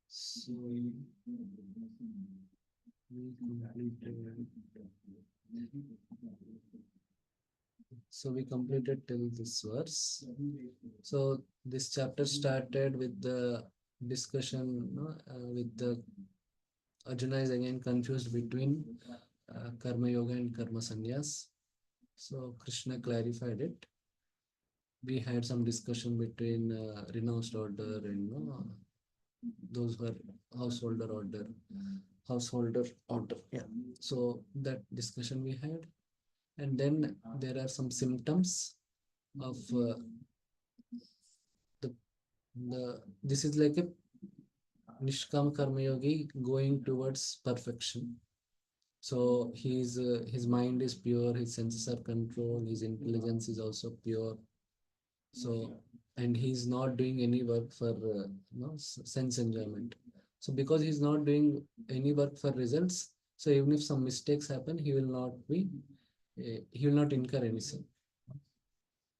So we completed. So we completed till this verse. So this chapter started with the discussion, with the Arjuna is again confused between karma yoga and karma sannyas. So Krishna clarified it. We had some discussion between renounced order and those were householder order, householder order. Yeah. So that discussion we had, and then there are some symptoms of the this is like a Nishkam Karma Yogi going towards perfection. So his mind is pure, his senses are controlled, his intelligence is also pure. So and he's not doing any work for sense enjoyment. So because he's not doing any work for results, so even if some mistakes happen, he will not incur any sin.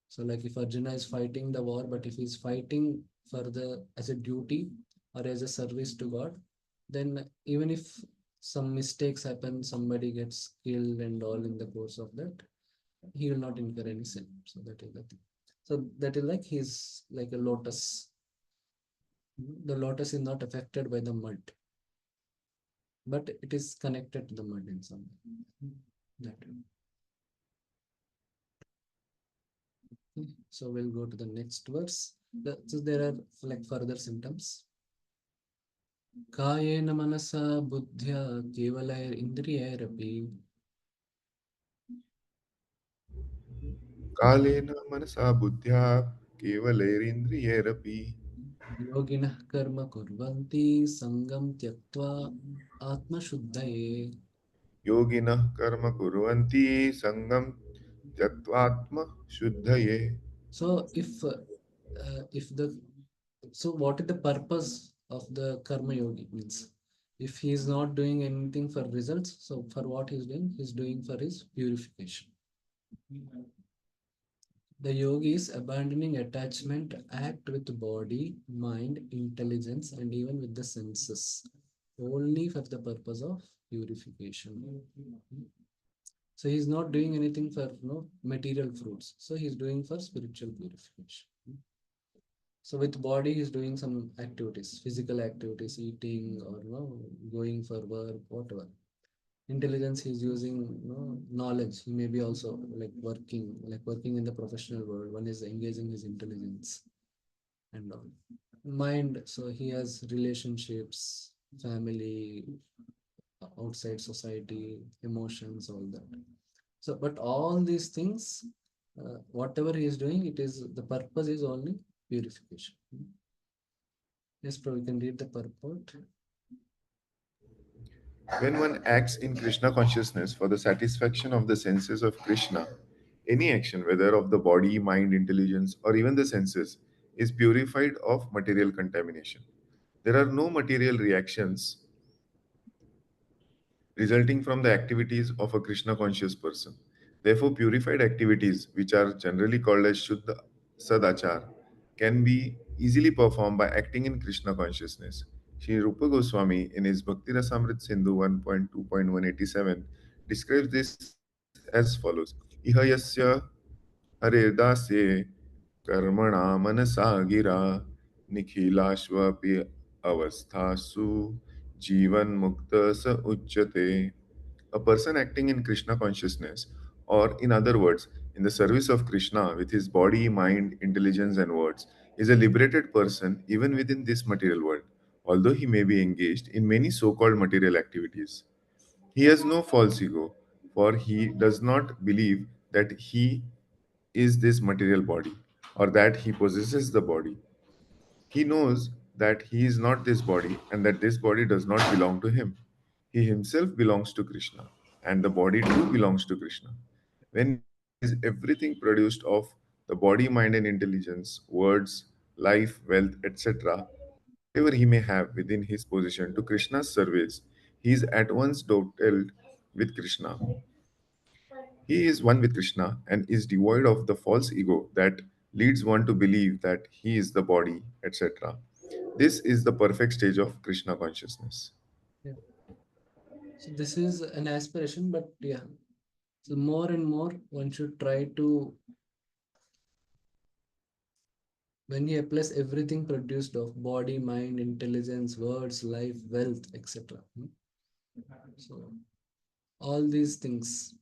So like if Arjuna is fighting the war, but if he's fighting for the as a duty or as a service to God, then even if some mistakes happen, somebody gets killed and all in the course of that, he will not incur any sin. So that is the thing. So that is like he's like a lotus. The lotus is not affected by the mud, but it is connected to the mud in some way. That way. So we'll go to the next verse. So there are like further symptoms. कायेन मनसा बुद्ध्या केवलैरिन्द्रियैरपि कालेन मनसा बुद्ध्या केवलैरिन्द्रियैरपि योगिनः कर्म कुर्वन्ति सङ्गं त्यक्त्वा आत्मशुद्धये. योगिनः कर्म कुर्वन्ति सङ्गं त्यक्त्वात्मशुद्धये. So if the so what is the purpose of the karma yogi means? If he is not doing anything for results, so for what he's doing for his purification. The yogi is abandoning attachment, act with body, mind, intelligence, and even with the senses, only for the purpose of purification. So he's not doing anything for material fruits. So he's doing for spiritual purification. So with body, he's doing some activities, physical activities, eating or going for work, whatever. Intelligence, he's using knowledge. He may be also like working in the professional world. One is engaging his intelligence and all. Mind, so he has relationships, family, outside society, emotions, all that. So, but all these things, whatever he is doing, it is the purpose is only purification. Yes, bro, we can read the purport. When one acts in Krishna consciousness for the satisfaction of the senses of Krishna, any action, whether of the body, mind, intelligence, or even the senses, is purified of material contamination. There are no material reactions resulting from the activities of a Krishna conscious person. Therefore, purified activities, which are generally called as Shuddha Sadachar, can be easily performed by acting in Krishna consciousness. Sri Rupa Goswami, in his Bhakti Rasamrit Sindhu 1.2.187, describes this as follows: Ihayasya Haredasye Karmana Manasa Gira Nikhilashvapi Avasthasu Jivan Mukta Sa Uchyate. A person acting in Krishna consciousness, or in other words, in the service of Krishna with his body, mind, intelligence, and words, is a liberated person even within this material world, although he may be engaged in many so called material activities. He has no false ego, for he does not believe that he is this material body or that he possesses the body. He knows that he is not this body and that this body does not belong to him. He himself belongs to Krishna, and the body too belongs to Krishna. When he sacrifices everything produced of the body, mind, and intelligence, words, life, wealth, etc., whatever he may have within his possession to Krishna's service, he is at once dovetailed with Krishna. He is one with Krishna and is devoid of the false ego that leads one to believe that he is the body, etc. This is the perfect stage of Krishna consciousness. Yeah. So this is an aspiration, but yeah. So more and more one should try to, when he applies everything produced of body, mind, intelligence, words, life, wealth, etc. So all these things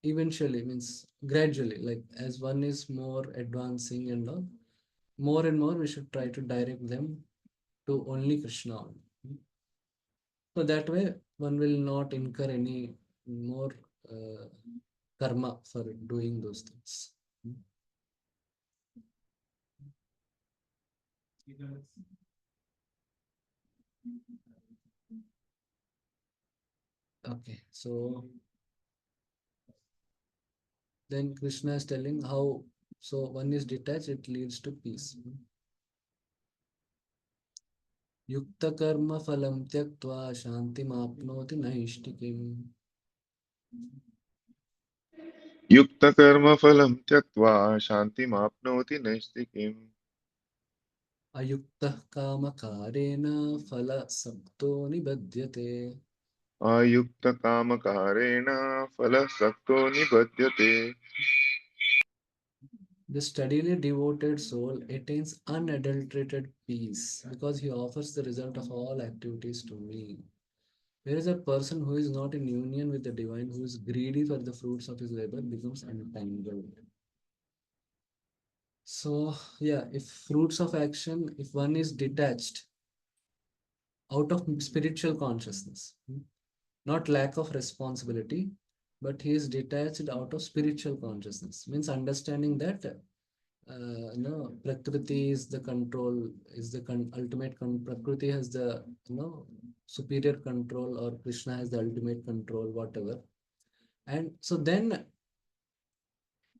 eventually means gradually, like as one is more advancing and all, more and more we should try to direct them to only Krishna only. So that way one will not incur any more uh, karma for doing those things. Okay, so then Krishna is telling how, so one is detached, it leads to peace. Yukta karma phalam tyaktva shantimapnoti naishtikim. युक्तकर्मफलं त्यक्त्वा शान्तिमाप्नोति नैष्ठिकीम् Ayukta kamakarena phala sakto nibadhyate. अयुक्तकामकारेण फलसक्तो निबध्यते. The steadily devoted soul attains unadulterated peace because he offers the result of all activities to me. Whereas a person who is not in union with the divine, who is greedy for the fruits of his labor, becomes entangled. So, yeah, if fruits of action, if one is detached out of spiritual consciousness, not lack of responsibility, but he is detached out of spiritual consciousness, means understanding that no, Prakriti is the control, is the ultimate Prakriti has the superior control, or Krishna has the ultimate control, whatever. And so then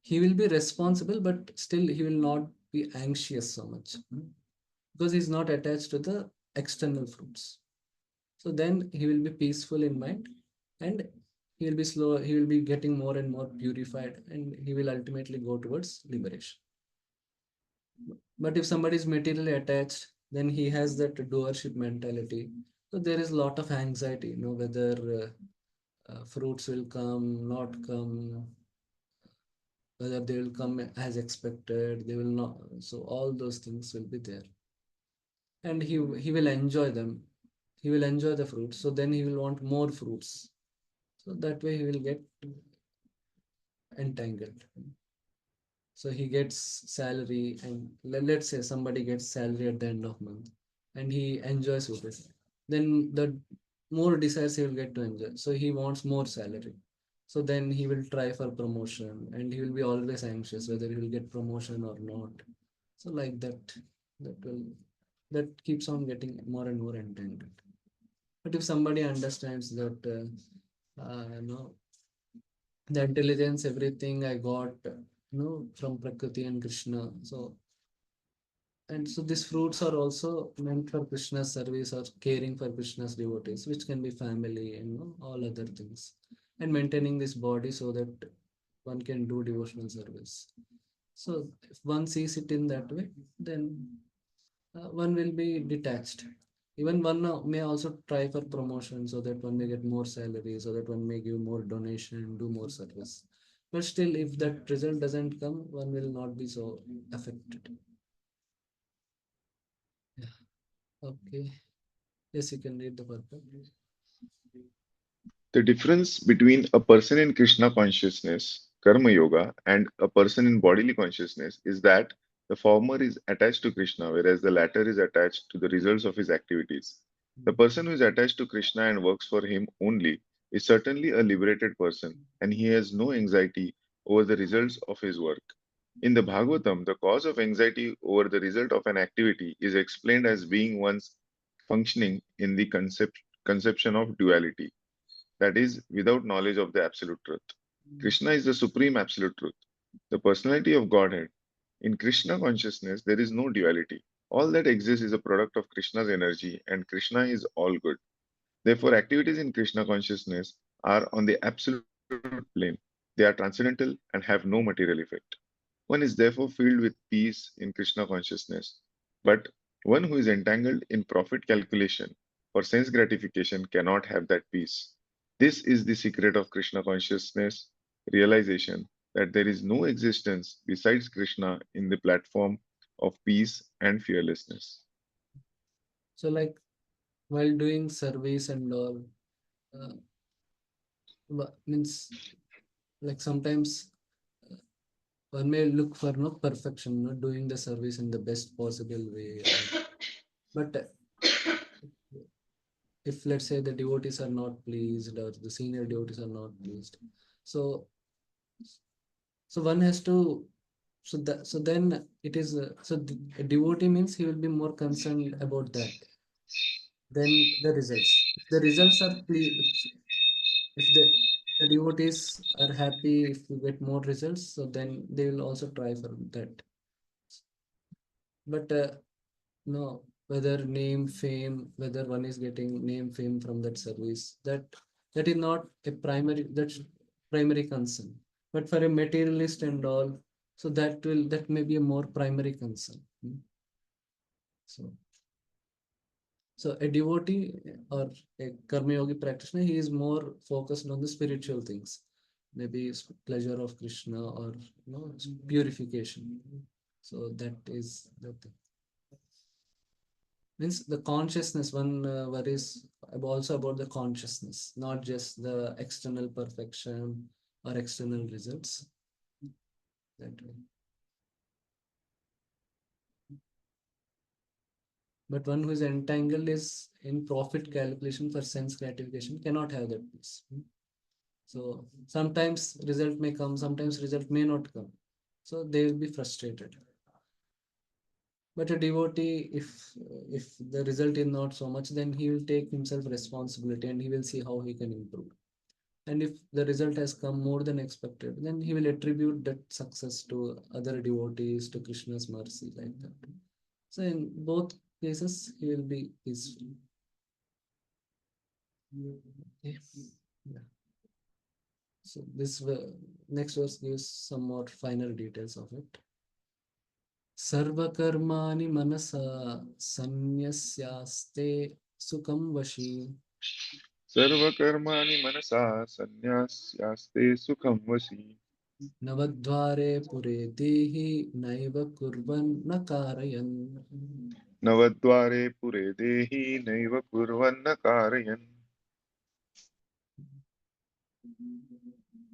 he will be responsible, but still he will not be anxious so much because he's not attached to the external fruits. So then he will be peaceful in mind, and he will be slow, he will be getting more and more purified, and he will ultimately go towards liberation. But if somebody is materially attached, then he has that doership mentality. So there is a lot of anxiety, whether fruits will come, not come, whether they will come as expected, they will not. So all those things will be there, and he will enjoy them. He will enjoy the fruits. So then he will want more fruits. So that way he will get entangled. So he gets salary, and let's say somebody gets salary at the end of month, and he enjoys with it. Then the more desires he will get to enjoy. So he wants more salary. So then he will try for promotion, and he will be always anxious whether he will get promotion or not. So like that, that will that keeps on getting more and more entangled. But if somebody understands that, the intelligence, everything I got, from Prakriti and Krishna. So, and so these fruits are also meant for Krishna's service or caring for Krishna's devotees, which can be family and all other things, and maintaining this body so that one can do devotional service. So if one sees it in that way, then one will be detached. Even one may also try for promotion so that one may get more salary, so that one may give more donation, do more service. But still, if that result doesn't come, one will not be so affected. Yeah. Okay. Yes, you can read the purpose. The difference between a person in Krishna consciousness, Karma Yoga, and a person in bodily consciousness is that the former is attached to Krishna, whereas the latter is attached to the results of his activities. The person who is attached to Krishna and works for him only is certainly a liberated person, and he has no anxiety over the results of his work. In the Bhagavatam, the cause of anxiety over the result of an activity is explained as being one's functioning in the conception of duality, that is, without knowledge of the absolute truth. Krishna is the supreme absolute truth, the personality of Godhead. In Krishna consciousness, there is no duality. All that exists is a product of Krishna's energy, and Krishna is all good. Therefore, activities in Krishna consciousness are on the absolute plane. They are transcendental and have no material effect. One is therefore filled with peace in Krishna consciousness. But one who is entangled in profit calculation or sense gratification cannot have that peace. This is the secret of Krishna consciousness realization that there is no existence besides Krishna in the platform of peace and fearlessness. So like while doing service and all, uh, means like sometimes one may look for no perfection, not doing the service in the best possible way. Or but if let's say the devotees are not pleased or the senior devotees are not pleased, so one has to, so then it is a devotee means he will be more concerned about that than the results. If the results are if the devotees are happy, if you get more results, so then they will also try for that. But no, whether name, fame, whether one is getting name, fame from that service, that is not a primary, that's primary concern. But for a materialist and all, so that may be a more primary concern. So a devotee or a karma yogi practitioner, he is more focused on the spiritual things, maybe pleasure of Krishna or purification. So that is the thing. Means the consciousness one worries also about the consciousness, not just the external perfection or external results. That way. But one who is entangled is in profit calculation for sense gratification cannot have that peace. So sometimes result may come, sometimes result may not come. So they will be frustrated. But a devotee, if the result is not so much, then he will take himself responsibility and he will see how he can improve. And if the result has come more than expected, then he will attribute that success to other devotees, to Krishna's mercy, like that. So in both cases, he will be peaceful. Okay. Yeah. So this next verse gives some more final details of it. Sarvakarmani manasa sanyasyaste sukham vashi सर्वकर्माणि मनसा सन्न्यास्यास्ते सुखं वशी navadvare pure dehi naiva kurvan nakarayan. नवद्वारे पुरे देहि नैव कुर्वन्न कारयन्.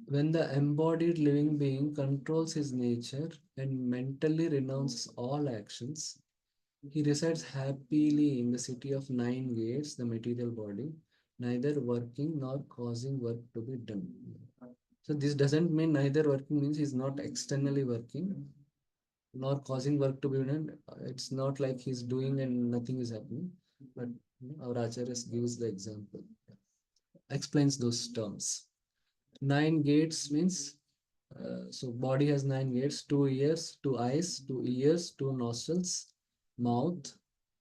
When the embodied living being controls his nature and mentally renounces all actions, he resides happily in the city of nine gates, the material body, neither working nor causing work to be done. So this doesn't mean neither working means he's not externally working nor causing work to be done. It's not like he's doing and nothing is happening. But our Acharyas gives the example, explains those terms. Nine gates means so body has nine gates: two ears, two eyes, two ears, two nostrils, mouth,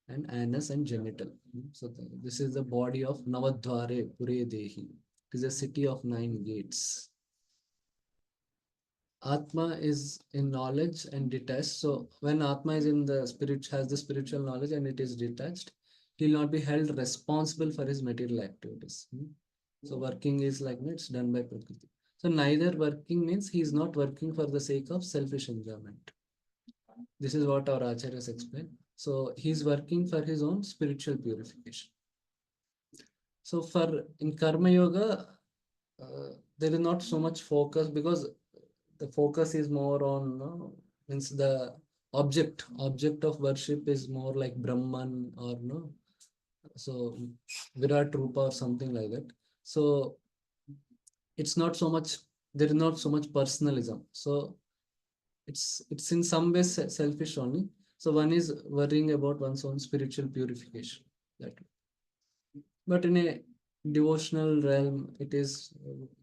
and anus and genital. So this is the body of Navadvare Pure Dehi. It is a city of nine gates. Atma is in knowledge and detached. So when Atma is in the spirit, has the spiritual knowledge and it is detached, he will not be held responsible for his material activities. So working is like it's done by Prakriti. So neither working means he is not working for the sake of selfish enjoyment. This is what our acharyas explain. So he's working for his own spiritual purification. So for in Karma Yoga, there is not so much focus because the focus is more on means the object of worship is more like Brahman or no, so Virat Rupa or something like that. So it's not so much, there is not so much personalism. So it's in some ways selfish only. So one is worrying about one's own spiritual purification. That but in a devotional realm, it is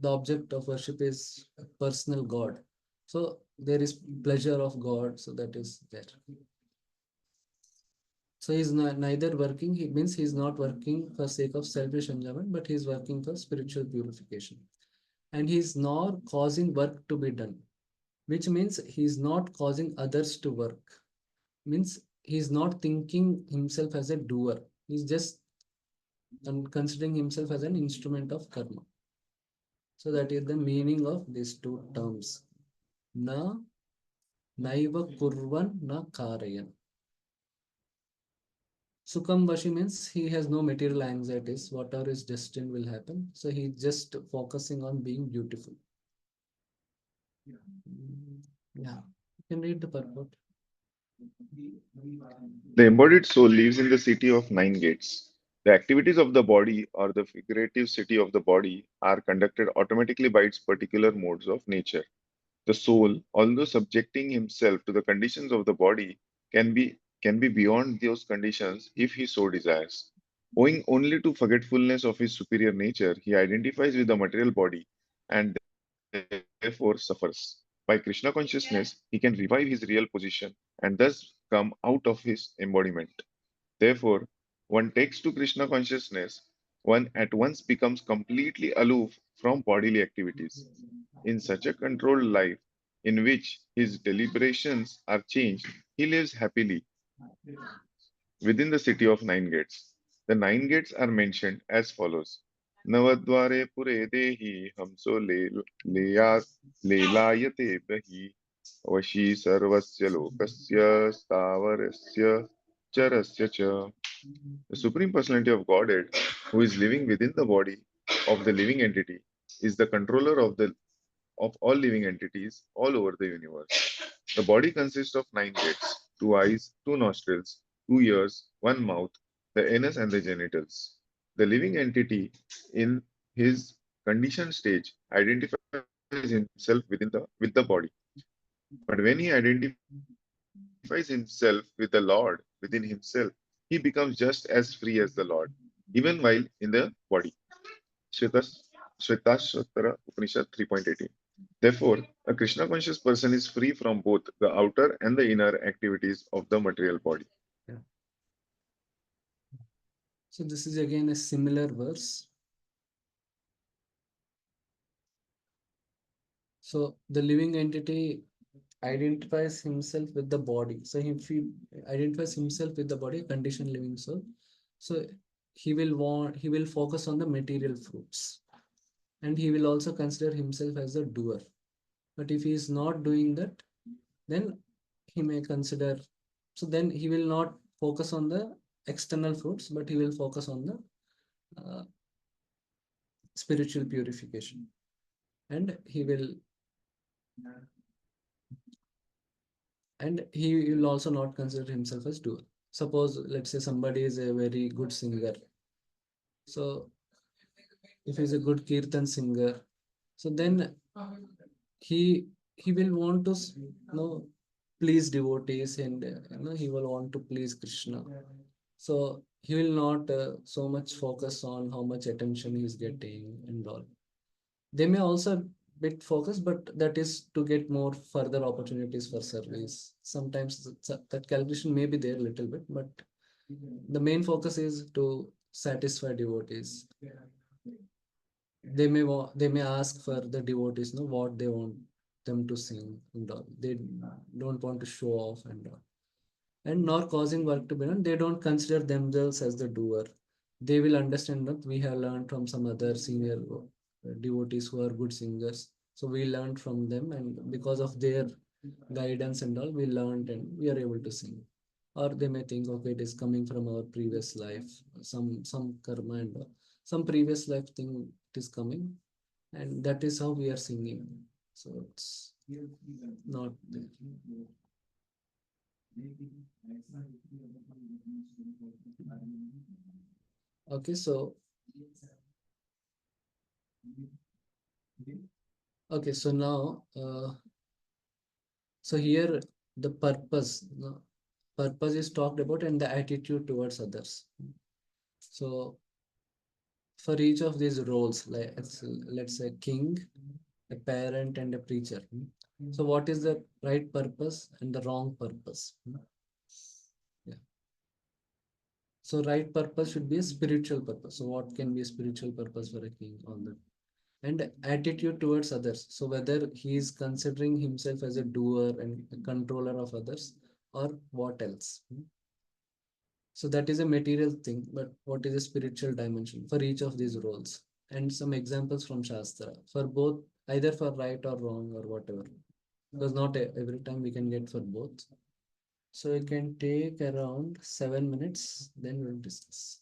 the object of worship is a personal God. So there is pleasure of God. So that is there. So he's not, neither working, he means he's not working for sake of selfish enjoyment, but he's working for spiritual purification. And he's not causing work to be done. which means he's not causing others to work. Means he's not thinking himself as a doer. He's just considering himself as an instrument of karma. So that is the meaning of these two terms. Na naiva kurvan na karayan. Sukham Vashi means he has no material anxieties. Whatever is destined will happen. So he's just focusing on being beautiful. Yeah. You can read the purport. The embodied soul lives in the city of nine gates. The activities of the body or the figurative city of the body are conducted automatically by its particular modes of nature. The soul, although subjecting himself to the conditions of the body, can be beyond those conditions if he so desires. Owing only to forgetfulness of his superior nature, he identifies with the material body and therefore suffers. By Krishna consciousness, he can revive his real position and thus come out of his embodiment. Therefore, one takes to Krishna consciousness, one at once becomes completely aloof from bodily activities. In such a controlled life, in which his deliberations are changed, he lives happily within the city of nine gates. The nine gates are mentioned as follows. Navadvare pure dehi hamso lelayate bahi vashi sarvasya lokasya stavarasya charasya cha. The Supreme Personality of Godhead, who is living within the body of the living entity, is the controller of all living entities all over the universe. The body consists of nine gates, two eyes, two nostrils, two ears, one mouth, the anus and the genitals. The living entity in his conditioned stage identifies himself with the body. But when he identifies himself with the Lord within himself, he becomes just as free as the Lord, even while in the body. Shvetashvatara Upanishad 3.18. Therefore, a Krishna conscious person is free from both the outer and the inner activities of the material body. Yeah. So this is again a similar verse. So the living entity identifies himself with the body. So if he identifies himself with the body, conditioned living soul, so he will focus on the material fruits, and he will also consider himself as a doer. But if he is not doing that, then he may consider, so then he will not focus on the external fruits, but he will focus on the uh, spiritual purification, and he will also not consider himself as doer. Suppose, let's say somebody is a very good singer. So if he's a good kirtan singer, so then he he will want to please devotees, and he will want to please Krishna. So he will not so much focus on how much attention he's getting and all. They may also bit focus, but that is to get more further opportunities for service. Sometimes that calculation may be there a little bit, but the main focus is to satisfy devotees. They may ask for the devotees know what they want them to sing and all. They don't want to show off and all, and nor causing work to be done. They don't consider themselves as the doer. They will understand that we have learned from some other senior devotees who are good singers. So we learned from them, and because of their guidance and all, we learned and we are able to sing. Or they may think, okay, it is coming from our previous life, some karma and all. Some previous life thing it is coming, and that is how we are singing. So it's not there. Okay, so now, so here the purpose, purpose is talked about, and the attitude towards others. So for each of these roles, like let's say king, a parent, and a preacher. So what is the right purpose and the wrong purpose? Yeah. So right purpose should be a spiritual purpose. So what can be a spiritual purpose for a king on that? and attitude towards others. So whether he is considering himself as a doer and a controller of others, or what else. So that is a material thing, but what is a spiritual dimension for each of these roles? And some examples from Shastra for both, either for right or wrong or whatever. Because not every time we can get for both. So it can take around 7 minutes, then we'll discuss.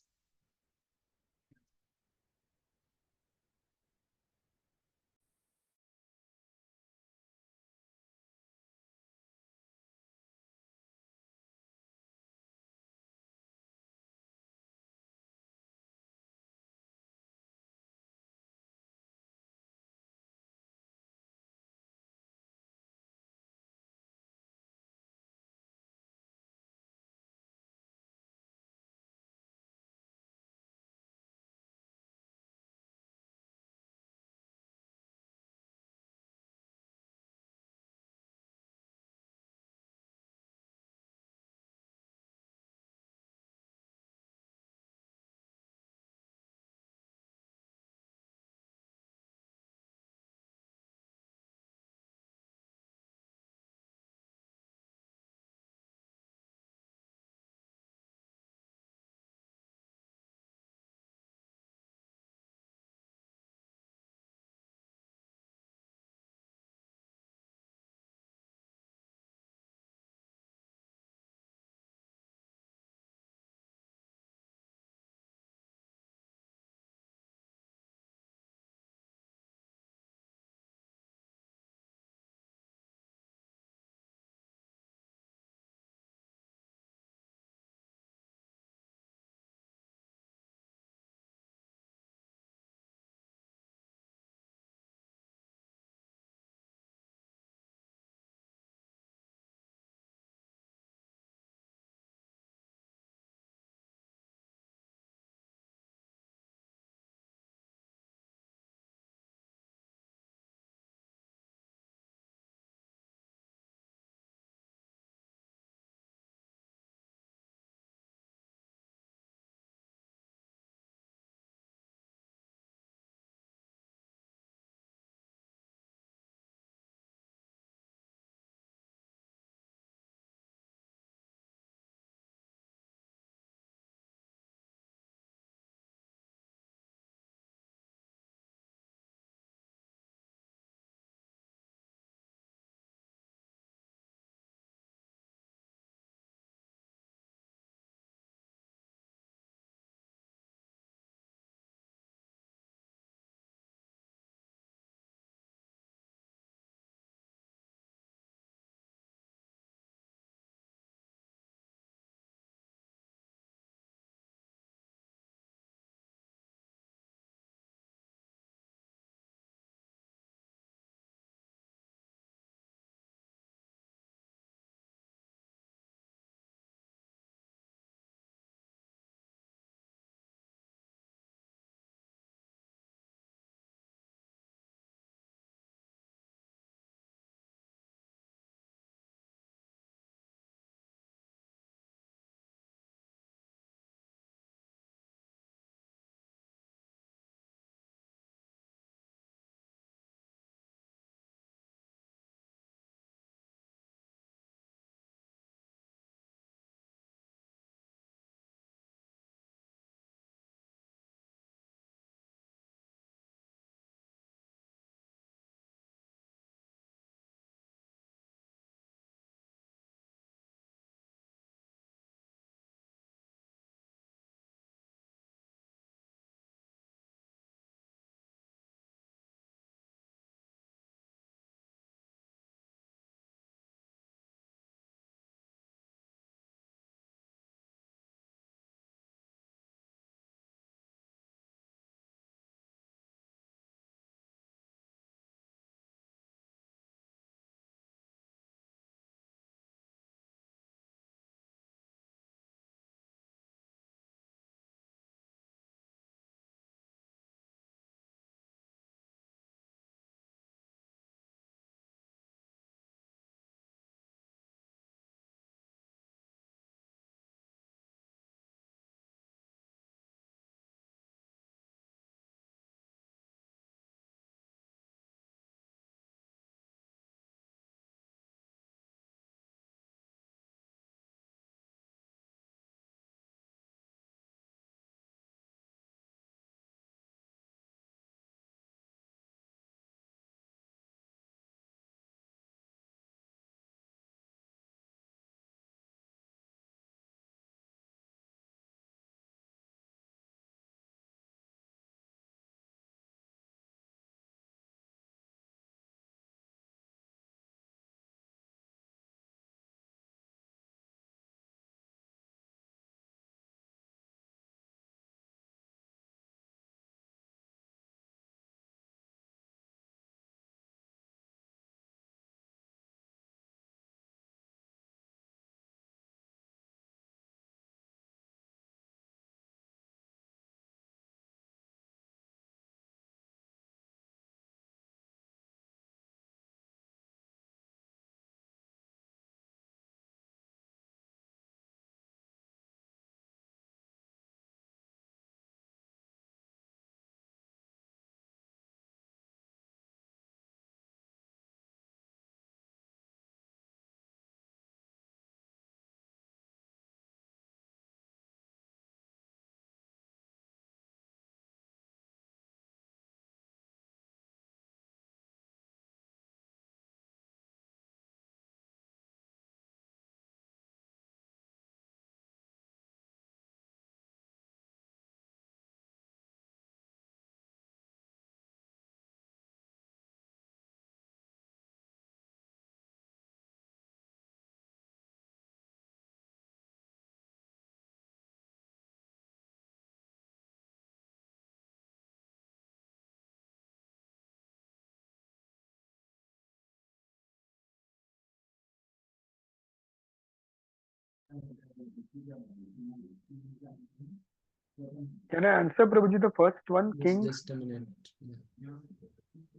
Can I answer, Prabhuji, the first one, Just, king? just a minute. Yeah.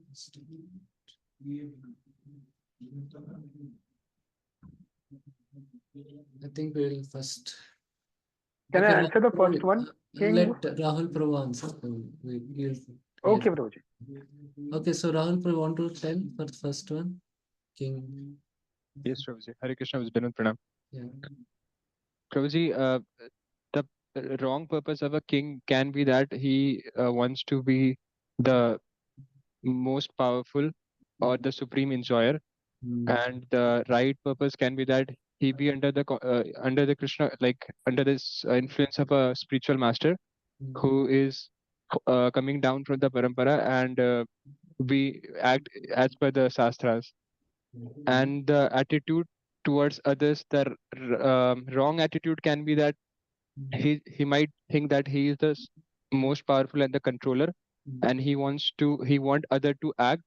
Just a minute. I think we'll first. Can Okay, I answer the first Rahul, one, king? let Rahul Prabhu answer. We'll hear. Okay, Prabhuji. Okay, so Rahul Prabhu want to tell for the first one, King. Yes, Prabhuji. Hare Krishna, Vijay Pranam. Yeah. Prabhuji, the wrong purpose of a king can be that he wants to be the most powerful or the supreme enjoyer, Mm, and the right purpose can be that he be under the Krishna, like under this influence of a spiritual master mm, who is coming down from the parampara, and we act as per the shastras. mm, And the attitude towards others, the wrong attitude can be that mm, he might think that he is the most powerful and the controller, mm, and he want other to act,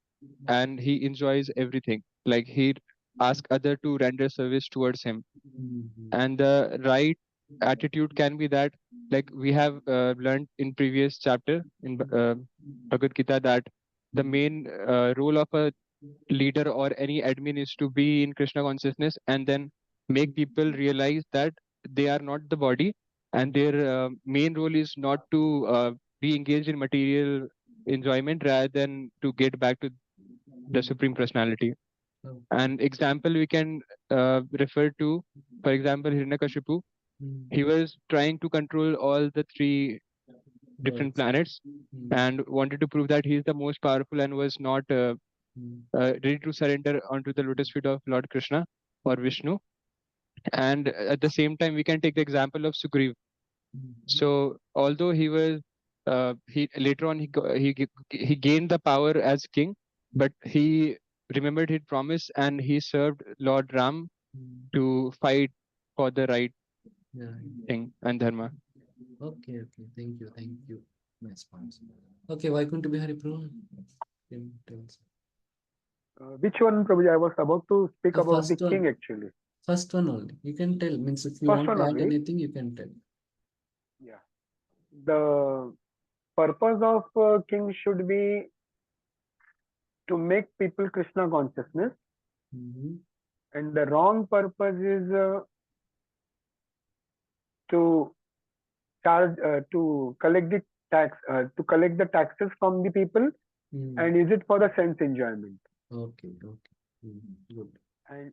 and he enjoys everything, like he ask other to render service towards him. mm, And the right attitude can be that, like we have learned in previous chapter in Bhagavad Gita, that the main role of a leader or any admin is to be in Krishna consciousness, and then make people realize that they are not the body, and their main role is not to be engaged in material enjoyment rather than to get back to the supreme personality. okay. An example we can refer to, for example, Hiranyakashipu. Mm, He was trying to control all the three different words. planets Mm, and wanted to prove that he is the most powerful, and was not mm, ready to surrender onto the lotus feet of Lord Krishna or Vishnu. And at the same time, we can take the example of Sugriv. mm, So although he was he later on he gained the power as king, but he remembered his promise, and he served Lord Ram mm. to fight for the right Yeah. thing and dharma. Okay, okay. Thank you. Thank you. Nice points. Okay, Vaikuntha Bihari Prabhu. Can tell us. Which one, Prabhuji? I was about to speak The about the first one. king actually. First one only. You can tell. Means if you First want one to add only. anything, you can tell. Yeah. The purpose of king should be to make people Krishna consciousness, Mm-hmm. and the wrong purpose is to charge to collect the to collect the taxes from the people Mm. and use it for the sense enjoyment. Okay, okay. Good. And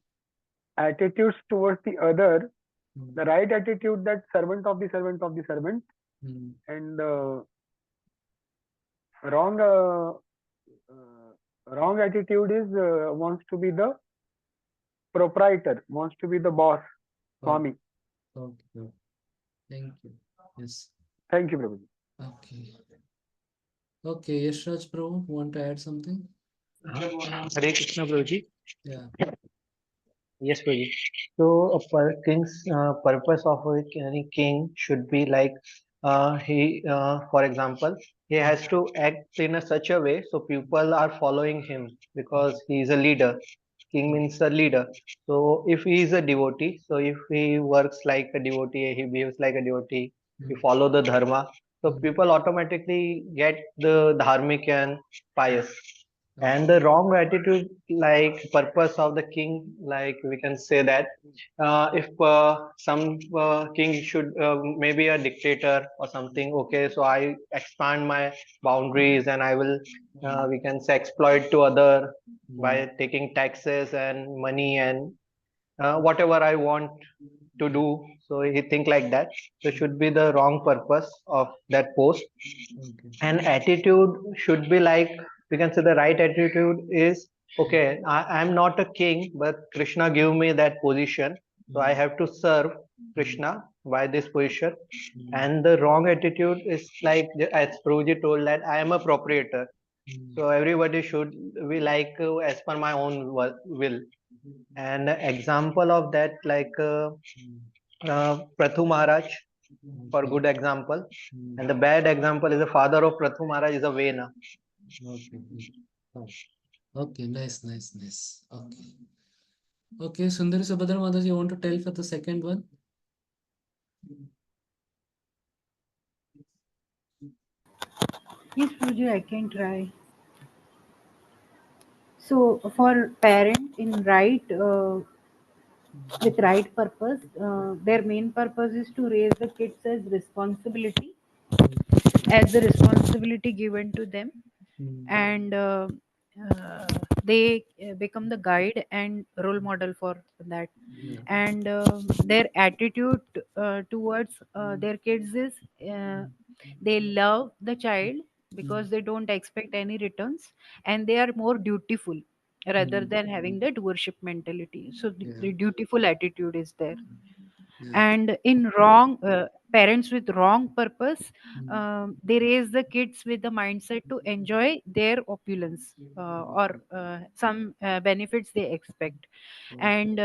attitudes towards the other, Mm, the right attitude, that servant of the servant of the servant, mm, and wrong wrong attitude is wants to be the proprietor, wants to be the boss, okay, Swami. okay, okay. Thank you. Yes. Thank you, Prabhuji. Okay. Okay, Yashraj Prabhu, want to add something? Hare Krishna, Prabhuji. Yeah. Yes, Prabhuji. So, a king's purpose of any king should be like for example, he Mm, has to act in a such a way so people are following him because he is a leader. King means a leader. So, if he is a devotee, so if he works like a devotee, he behaves like a devotee, he mm, follow the dharma, so mm. people automatically get the dharmic and pious. Okay. And the wrong attitude, like purpose of the king, like we can say that if some king should maybe a dictator or something, okay, so I expand my boundaries and I will Mm, we can say exploit to other by mm, taking taxes and money and whatever I want to yeah. do. So he think like that. So should be the wrong purpose of that post. Okay. And attitude should be like, we can say the right attitude is, okay, I'm not a king, but Krishna give me that position, so I Mm, have to serve mm, Krishna by this position. mm, And the wrong attitude is like, as Prabhuji told, that I am a proprietor, mm, so everybody should be like as per my own will. And example of that, like mm. Prathu Maharaj, for Okay. good example. Mm, And the bad example is the father of Prathu Maharaj is a Vena. okay. Mm. Oh, okay. Nice, nice, nice. Okay. Okay, Sundari Subhadra Mataji, you want to tell for the second one? Yes, Prabhuji, I can try. So, for parent in right with right purpose, their main purpose is to raise the kids as responsibility, as the responsibility given to them, and uh, they become the guide and role model for that. Yeah. And their attitude towards their kids is they love the child because they don't expect any returns, and they are more dutiful rather than having that worship mentality. So Yeah. the dutiful attitude is there. Yeah. And in wrong parents with wrong purpose, Mm. they raise the kids with the mindset to enjoy their opulence, or some benefits they expect. Oh. And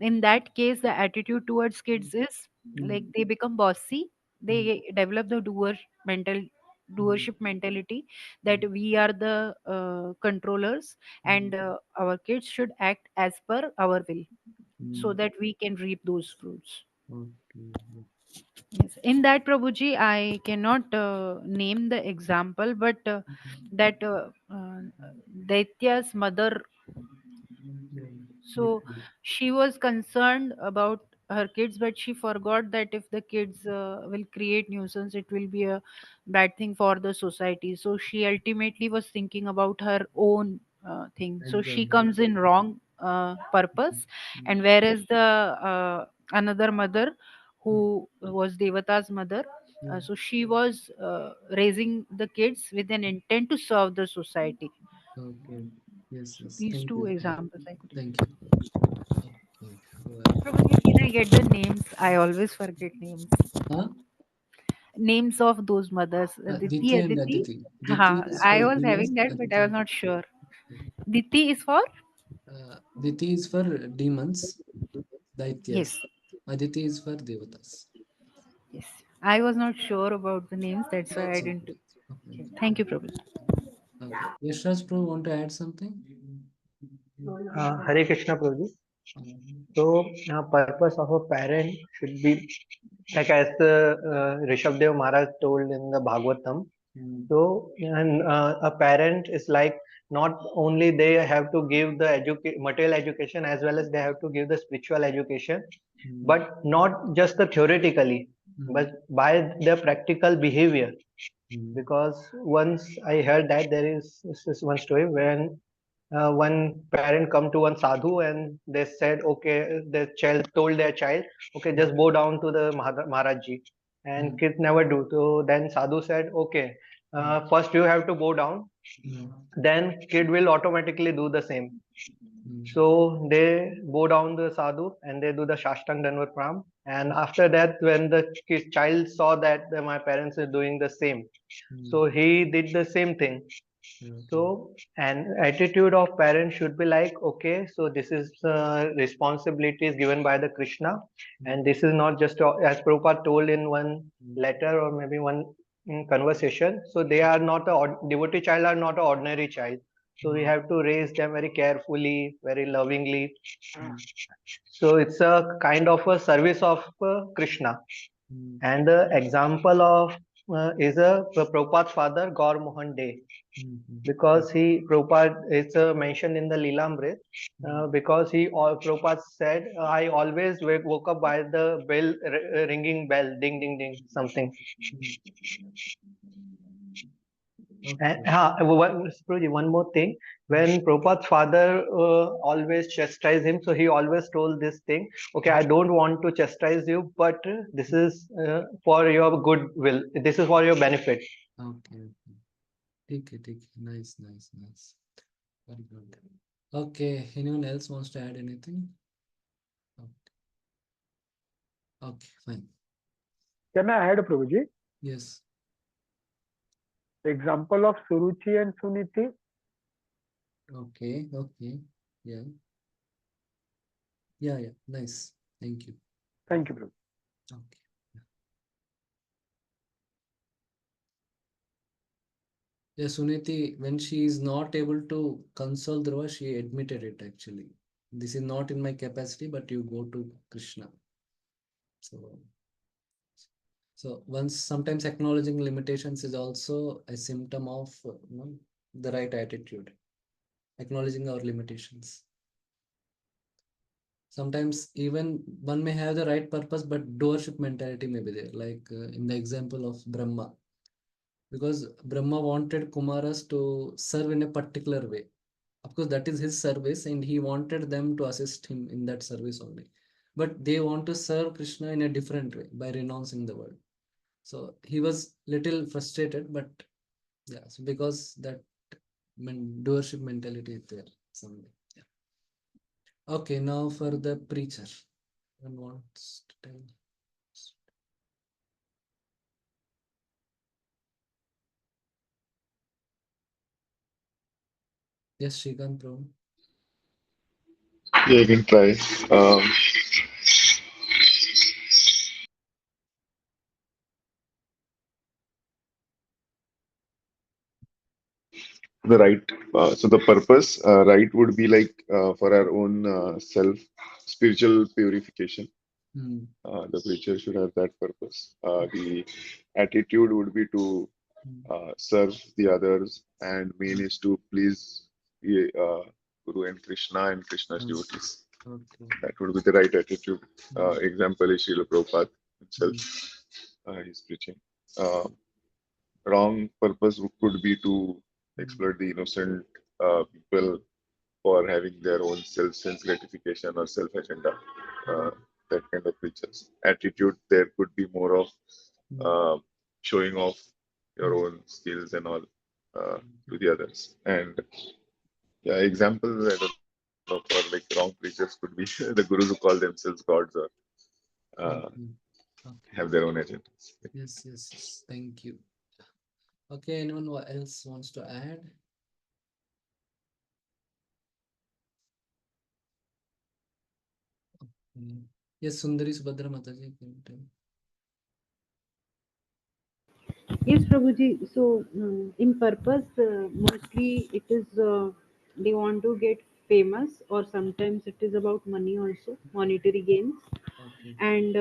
in that case the attitude towards kids is like they become bossy. They develop the mental doership mentality, that we are the controllers, and our kids should act as per our will, so Mm. that we can reap those fruits. Okay. Yes, in that, Prabhuji, I cannot name the example, but that Daitya's mother, Yeah. so she was concerned about her kids, but she forgot that if the kids will create nuisance, it will be a bad thing for the society. So she ultimately was thinking about her own thing. So she Enjoyment. comes in wrong purpose, and whereas the another mother who was Devata's mother, so she was raising the kids with an intent to serve the society. Okay. Yes, So yes. these Thank two you. examples I could give. Thank you. Okay. Well. Probably can I get the names? I always forget names. Huh? Names of those mothers. Diti, Diti and Aditi. Aditi. Diti Haha, is I for was demons. having that, but I Aditi. was not sure. Diti is for? Diti is for demons, Daityas. Yes. Aditi is for Devatas. Yes. I was not sure about the names. That's why I That's didn't. okay. Okay. Okay. Thank you, Prabhu. Okay. Yashraj Pro, want to add something? Hare Krishna Prabhuji. Um, So, purpose of a parent should be like as the Rishabdev Maharaj told in the Bhagavatam. mm, So, and a parent is like not only they have to give the material education as well as they have to give the spiritual education, mm, but not just the theoretically, mm, but by their practical behavior. mm, Because once I heard that there is this one story when one parent come to one sadhu and they said, okay, the child told their child, okay, just bow down to the Maharaj ji, and mm, kids never do. So then sadhu said, okay, first you have to bow down, mm, then kid will automatically do the same. mm, So they bow down the sadhu and they do the Shashtang Danvat Pranam. And after that, when the child saw that my parents are doing the same, mm. so he did the same thing. Okay. So, an attitude of parents should be like, okay, so this is responsibilities given by the Krishna, Mm, and this is not just as Prabhupada told in one mm, letter or maybe one conversation. So they are not a devotee child are not an ordinary child. So we mm, have to raise them very carefully, very lovingly. mm, So it's a kind of a service of Krishna. mm, And the example of is a Prabhupada's father, Gaur Mohan De, mm, mm, because he Prabhupada is mentioned in the Lilamrit, mm, because Prabhupada said, I always woke up by the bell ringing bell, ding ding ding something. mm. And Okay. one more thing, Mm, when Prabhupada's father always chastised him, so he always told this thing, okay, I don't want to chastise you, but this is for your good will, this is for your benefit. okay. Okay. Take it. Nice, nice, nice. Very good. Okay. Anyone else wants to add anything? Okay, fine. Can I add, Prabhuji? Yes. Example of Suruchi and Suniti. Okay. Okay. Yeah. Yeah. Yeah. Nice. Thank you. Thank you, Prabhuji. Okay. Yeah, Suniti, when she is not able to console Dhruva, she admitted it actually. This is not in my capacity, but you go to Krishna. So So once sometimes acknowledging limitations is also a symptom of the right attitude, acknowledging our limitations. Sometimes even one may have the right purpose, but doership mentality may be there, like in the example of Brahma, because Brahma wanted Kumaras to serve in a particular way. Of course, that is his service, and he wanted them to assist him in that service only. But they want to serve Krishna in a different way by renouncing the world. So he was little frustrated, but yeah, so because that doership mentality is there somewhere. Yeah. Okay, now for the preacher. One wants to tell. Yes, Shrikant, bro. Yeah, you can try. Um, the right. So the purpose, right, would be like for our own self spiritual purification. Hmm. The preacher should have that purpose. The attitude would be to Hmm. serve the others, and main is to please the Guru and Krishna and Krishna's Hmm. devotees. Okay. That would be the right attitude. Example is Srila Prabhupada himself. Hmm. He's preaching. Uh, Wrong purpose could be to exploit the innocent people for having their own self-sense gratification or self-agenda. Uh, that kind of preachers. Attitude there could be more of Hmm. uh, showing off your own skills and all to the others. And yeah, example I don't know for like wrong preachers could be the gurus who call themselves gods or Okay. Okay. have their own agendas. Yes, yes, yes. Thank you. Okay, anyone else wants to add? Yes, Sundari Subhadra Mataji, can you tell? Yes, Prabhuji. So, in purpose, mostly it is they want to get famous, or sometimes it is about money also, monetary gains. Okay. And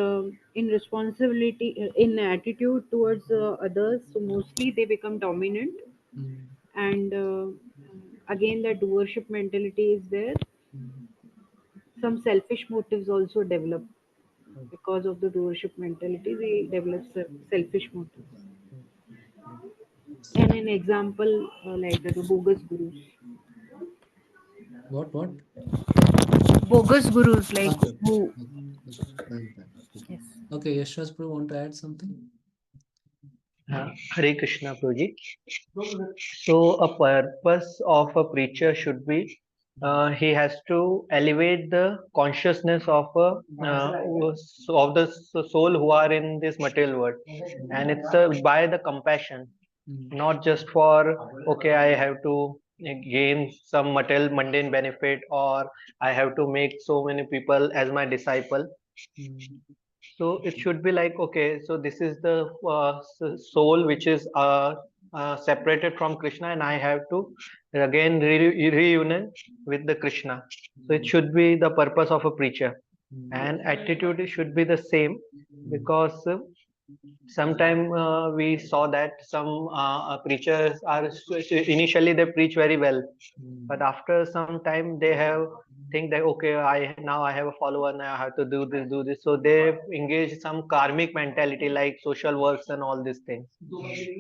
in responsibility, in attitude towards others, so mostly they become dominant. Hmm. And again, that worship mentality is there. Hmm. Some selfish motives also develop Okay. because of the doership mentality. They develop selfish motives. Okay. Okay. Yes. And an example like the bogus gurus. What? Bogus gurus, like Okay. who? Okay. Okay. Like that. Okay. Yes. Okay, Yashas Prabhu, want to add something? Hare Krishna, Prabhuji. So, a purpose of a preacher should be he has to elevate the consciousness of the soul who are in this material world, and it's by the compassion, Hmm. not just for okay, I have to gain some material mundane benefit, or I have to make so many people as my disciple. Hmm. So it should be like, okay, so this is the soul which is separated from Krishna, and I have to again reunion with the Krishna. So it should be the purpose of a preacher, Hmm. and attitude should be the same, Hmm. because sometime we saw that some preachers are initially they preach very well, Hmm. but after some time they have think that okay, I have a follower, now I have to do this, so they engage some karmic mentality like social works and all these things.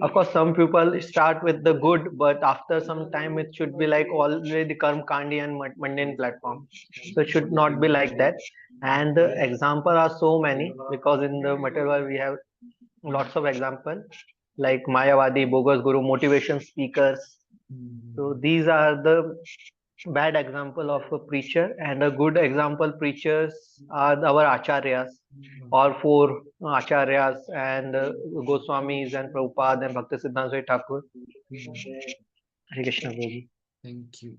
Of course some people start with the good, but after some time it should be like already karm kandi and mundane platform, so it should not be like that. And the example are so many, because in the material world we have lots of example like Mayavadi, bogus guru, motivation speakers. So Hmm. these are the bad example of a preacher, and a good example preachers are our acharyas, Okay. all four acharyas, and Goswamis and Prabhupada and Bhakti Siddhanta Swami Thakur. Hmm. Hare Krishna Prabhu. Thank you.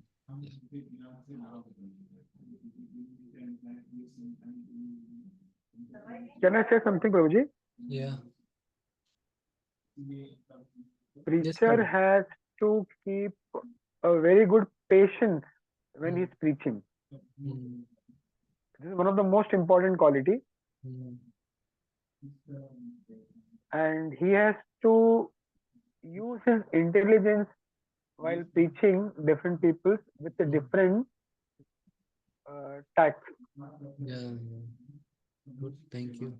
Can I say something, Prabhuji? Yeah. Yes, Preacher Prabhu. has to keep a very good patience when Hmm. he's preaching. Hmm. This is one of the most important quality. Hmm. and he has to use his intelligence while preaching different peoples with a different tax. Yeah. Good. Thank you.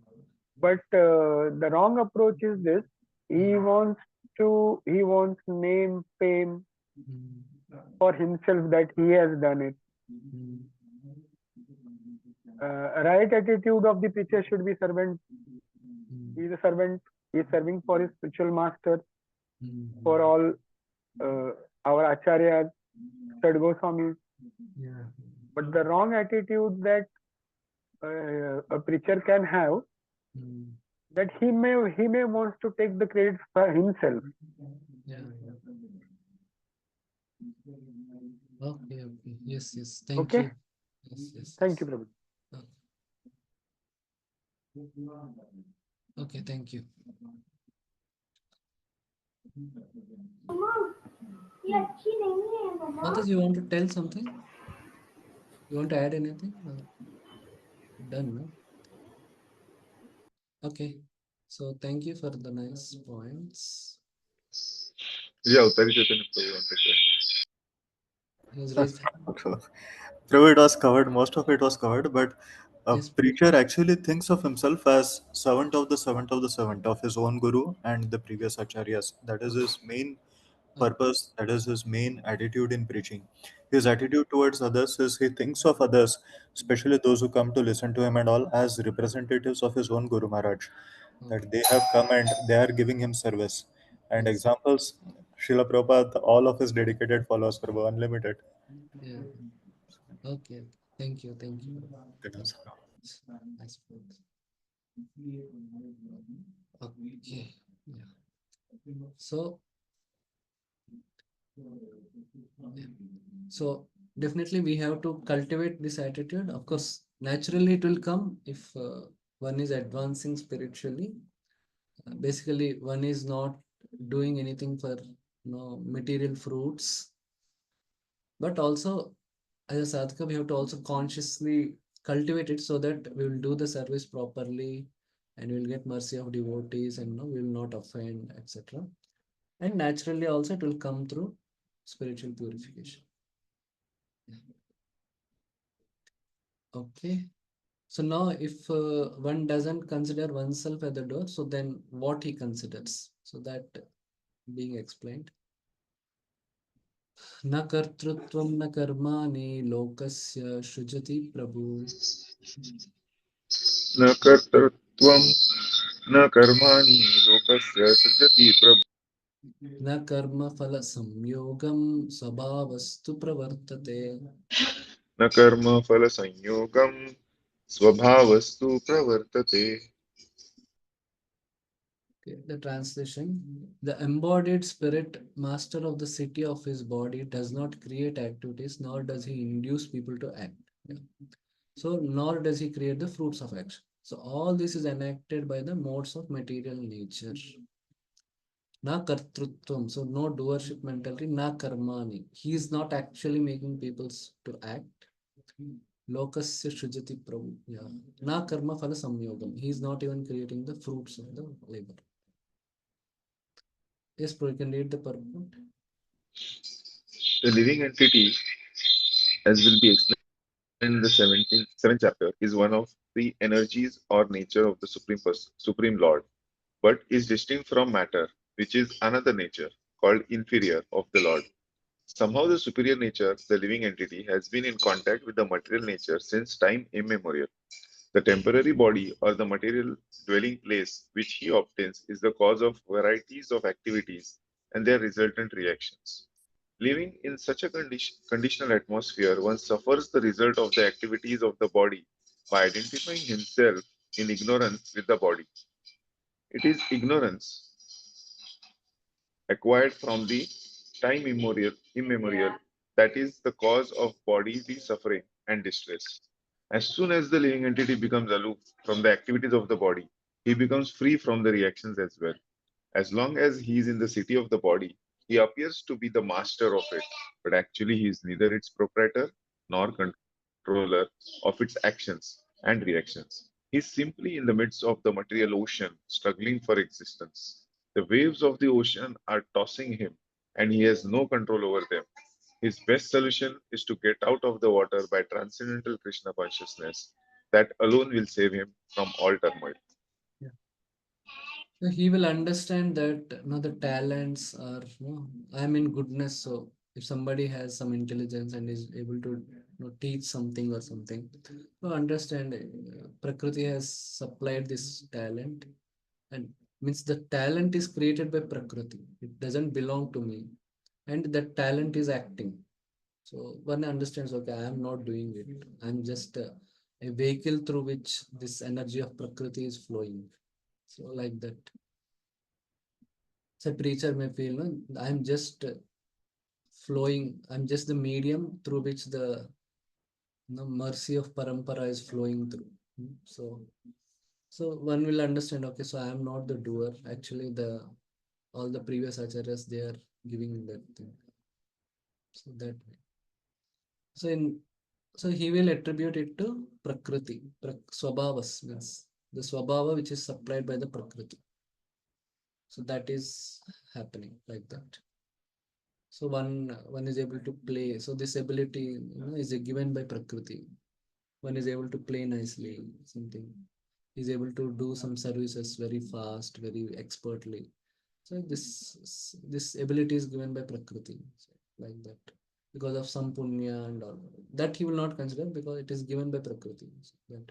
But the wrong approach is this: he wants name, fame Mm, for himself that he has done it. mm, Right attitude of the preacher should be servant. He mm, is a servant. He is serving for his spiritual master, for mm. all our acharyas, Sadgoswamis. Yeah. But the wrong attitude that a preacher can have, Mm, that he may wants to take the credit for himself. yeah. Okay. Okay. Yes. Yes. Thank Okay, you. Yes. Yes. thank Yes. you, Prabhu. Okay. Thank you. Others, you want to tell something? You want to add anything? Done, no? Okay. So thank you for the nice points. Yeah, Uttari Chaitanya Prabhu wanted to. He has raised. Though it was covered, most of it was covered, but a Yes. preacher actually thinks of himself as servant of the servant of his own guru and the previous acharyas. That is his main purpose, that is his main attitude in preaching. His attitude towards others is he thinks of others, especially those who come to listen to him and all, as representatives of his own Guru Maharaj. Okay. That they have come and they are giving him service. And Yes. examples, Srila Prabhupada, all of his dedicated followers were unlimited. Yeah. Okay. Thank you. Thank you. Nice points. Okay. Yeah. So, yeah. So definitely we have to cultivate this attitude. Of course, naturally it will come if one is advancing spiritually. Basically, one is not doing anything for material fruits, but also as a sadhaka, we have to also consciously cultivate it so that we will do the service properly and we will get mercy of devotees and we will not offend, etc. And naturally also it will come through spiritual purification. Okay. So now if one doesn't consider oneself at the door, so then what he considers? So that being explained. न कर्तृत्वं न कर्माणि लोकस्य सृजति प्रभु न कर्तृत्वं न कर्माणि लोकस्य सृजति प्रभु न कर्मफलसंयोगं स्वभावस्तु प्रवर्तते. न कर्मफलसंयोगं स्वभावस्तु प्रवर्तते. Okay, the translation: the embodied spirit, master of the city of his body, does not create activities, nor does he induce people to act. Yeah. So, nor does he create the fruits of action. So, all this is enacted by the modes of material nature. Na kartrutvam, so no doership mentality, na karmani. He is not actually making people to act. Lokasya shrujati prabhu. Yeah. Na karma phala samyogam. He is not even creating the fruits of the labor. Yes, bro, you can read the purport. The living entity, as will be explained in the 7th chapter, is one of the energies or nature of the Supreme Lord, but is distinct from matter, which is another nature, called inferior of the Lord. Somehow the superior nature, the living entity, has been in contact with the material nature since time immemorial. The temporary body or the material dwelling place which he obtains is the cause of varieties of activities and their resultant reactions. Living in such a conditional atmosphere, one suffers the result of the activities of the body by identifying himself in ignorance with the body. It is ignorance acquired from the time immemorial that is the cause of bodily suffering and distress. As soon as the living entity becomes aloof from the activities of the body, he becomes free from the reactions as well. As long as he is in the city of the body, he appears to be the master of it, but actually he is neither its proprietor nor controller of its actions and reactions. He's simply in the midst of the material ocean, struggling for existence. The waves of the ocean are tossing him, and he has no control over them. His best solution is to get out of the water by transcendental Krishna consciousness. That alone will save him from all turmoil. Yeah. So he will understand that the talents are I'm in goodness. So if somebody has some intelligence and is able to teach something or something, so understand Prakriti has supplied this talent, and means the talent is created by Prakriti. It doesn't belong to me, and that talent is acting. So one understands, okay, I am not doing it. I'm just a vehicle through which this energy of Prakriti is flowing. So like that. So preacher may feel, no, I'm just flowing. I'm just the medium through which the mercy of parampara is flowing through. So one will understand. Okay, so I am not the doer. Actually, the all the previous acharyas they are giving that thing. So that way. So in so he will attribute it to Prakriti. Swabhavas means the Swabhava which is supplied by the Prakriti. So that is happening like that. So one is able to play. So this ability is given by Prakriti. One is able to play nicely, something. Is able to do some services very fast, very expertly. So this ability is given by Prakriti, so like that. Because of some punya and all that he will not consider because it is given by Prakriti. So that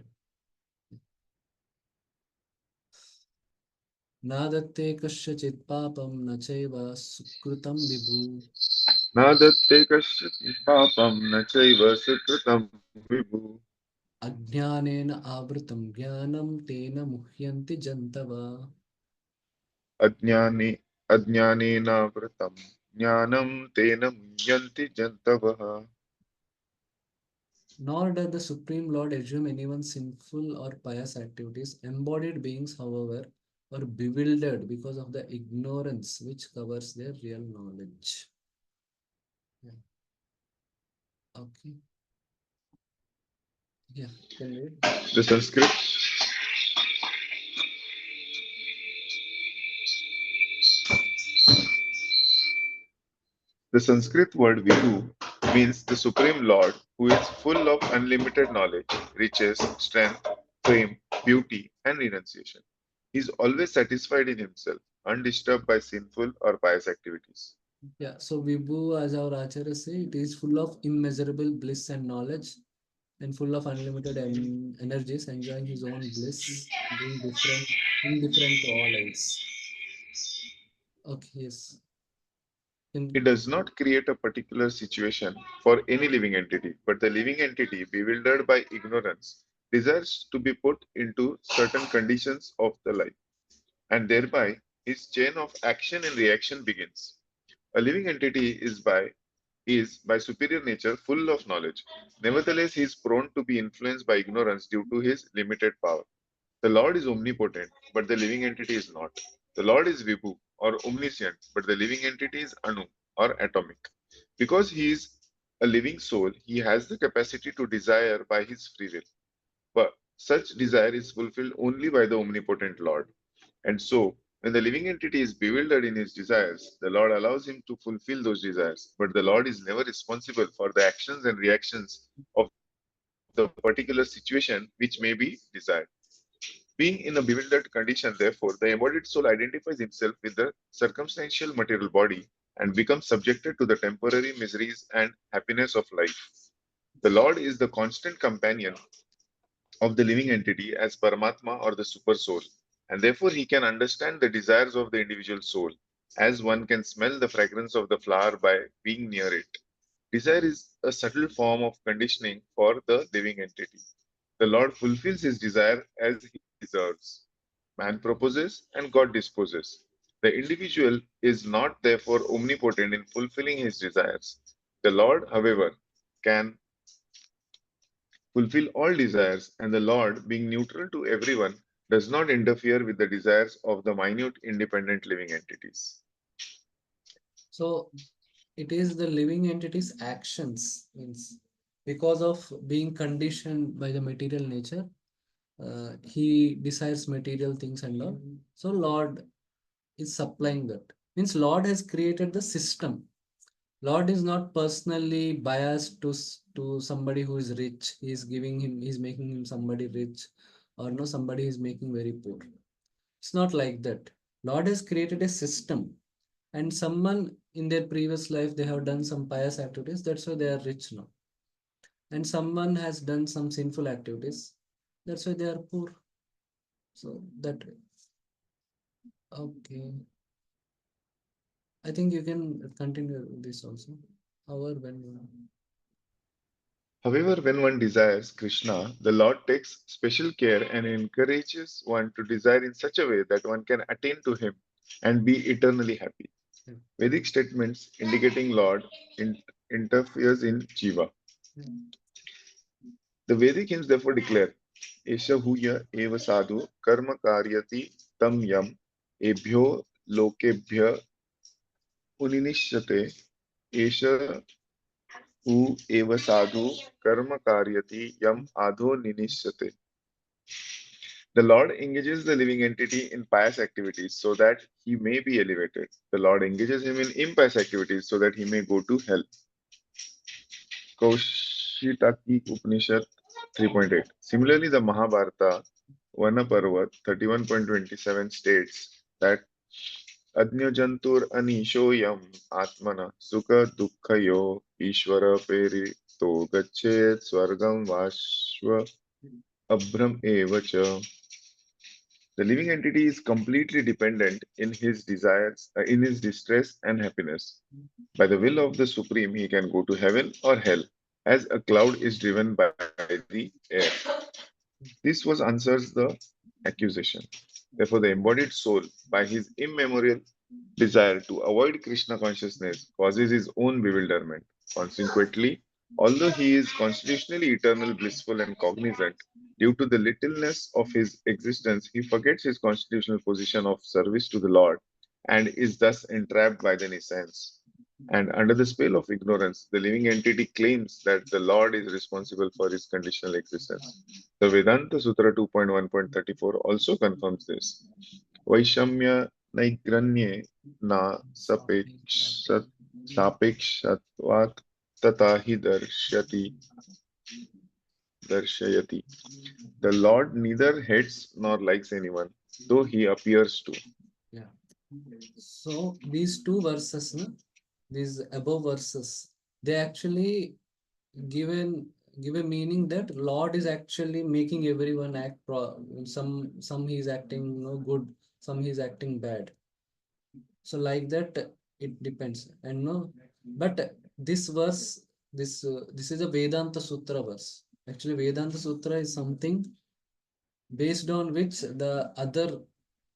नादत्ते कस्यचित् पापं न चैव सुकृतं विभु नादत्ते कश्चित् पापं न चैव सुकृतं विभु अज्ञानेन आवृतं ज्ञानं तेन मुह्यन्ति जन्तव अज्ञाने अज्ञानेनावृतं ज्ञानं तेन मुह्यन्ति जन्तवः. Nor does the Supreme Lord assume anyone sinful or pious activities. Embodied beings, however, are bewildered because of the ignorance which covers their real knowledge. Yeah. Okay. Yeah. Can read. The Sanskrit The Sanskrit word Vibhu means the Supreme Lord who is full of unlimited knowledge, riches, strength, fame, beauty, and renunciation. He is always satisfied in himself, undisturbed by sinful or pious activities. Yeah. So Vibhu, as our Acharya say, it is full of immeasurable bliss and knowledge and full of unlimited energies, enjoying his own bliss, being different, indifferent to all else. Okay. Yes. He In, does not create a particular situation for any living entity, but the living entity, bewildered by ignorance, desires to be put into certain conditions of the life, and thereby his chain of action and reaction begins. A living entity is by superior nature full of knowledge. Nevertheless, he is prone to be influenced by ignorance due to his limited power. The Lord is omnipotent, but the living entity is not. The Lord is Vibhu or omniscient, but the living entity is Anu or atomic. Because he is a living soul, he has the capacity to desire by his free will. But such desire is fulfilled only by the omnipotent Lord. And so, when the living entity is bewildered in his desires, the Lord allows him to fulfill those desires. But the Lord is never responsible for the actions and reactions of the particular situation which may be desired. Being in a bewildered condition, therefore, the embodied soul identifies himself with the circumstantial material body and becomes subjected to the temporary miseries and happiness of life. The Lord is the constant companion of the living entity as Paramatma or the super soul, and therefore he can understand the desires of the individual soul, as one can smell the fragrance of the flower by being near it. Desire is a subtle form of conditioning for the living entity. The Lord fulfills his desire as he deserves. Man proposes and God disposes. The individual is not therefore omnipotent in fulfilling his desires. The Lord, however, can fulfill all desires, and the Lord, being neutral to everyone, does not interfere with the desires of the minute independent living entities. so it is the living entity's actions means because of being conditioned by the material nature he desires material things and all. So Lord is supplying that. Means Lord has created the system. Lord is not personally biased to somebody who is rich. He is giving him, he's making him somebody rich, or no, somebody is making very poor. It's not like that. Lord has created a system, and someone in their previous life they have done some pious activities. That's why they are rich now. And someone has done some sinful activities. That's why they are poor. So that way. Okay. I think you can continue this also. However, when However, when one desires Krishna, the Lord takes special care and encourages one to desire in such a way that one can attain to Him and be eternally happy. Yeah. Vedic statements indicating Lord interferes in Jiva. The Vedic hymns therefore declare, Esha huya eva sadhu karma karyati tam yam ebhyo lokebhya uninishate esha hu eva sadhu karma karyati yam adho ninishate. The Lord engages the living entity in pious activities so that he may be elevated. The Lord engages him in impious activities so that he may go to hell. Kaushitaki Upanishad 3.8. Similarly, the Mahabharata Vanaparva 31.27 states that Adnyajantur anishoyam atmana sukha dukkhayo ishvara perito gachet swargam vashva abhram eva cha. The living entity is completely dependent in his desires, in his distress and happiness. By the will of the Supreme, he can go to heaven or hell, as a cloud is driven by the air. This was answers the accusation. Therefore, the embodied soul, by his immemorial desire to avoid Krishna consciousness, causes his own bewilderment. Consequently, although he is constitutionally eternal, blissful, and cognizant, due to the littleness of his existence, he forgets his constitutional position of service to the Lord and is thus entrapped by the nescience. And under the spell of ignorance, the living entity claims that the Lord is responsible for his conditional existence. The Vedanta Sutra 2.1.34 also confirms this. Vaishamya naigranye na sapekshatvat tata hi darshayati. The Lord neither hates nor likes anyone, though he appears to. yeah. So these two verses, no, these above verses, they actually given give a meaning that Lord is actually making everyone act some he is acting no good, some he is acting bad. So like that it depends. And no, but this verse, this is a Vedanta Sutra verse. Actually, Vedanta Sutra is something based on which the other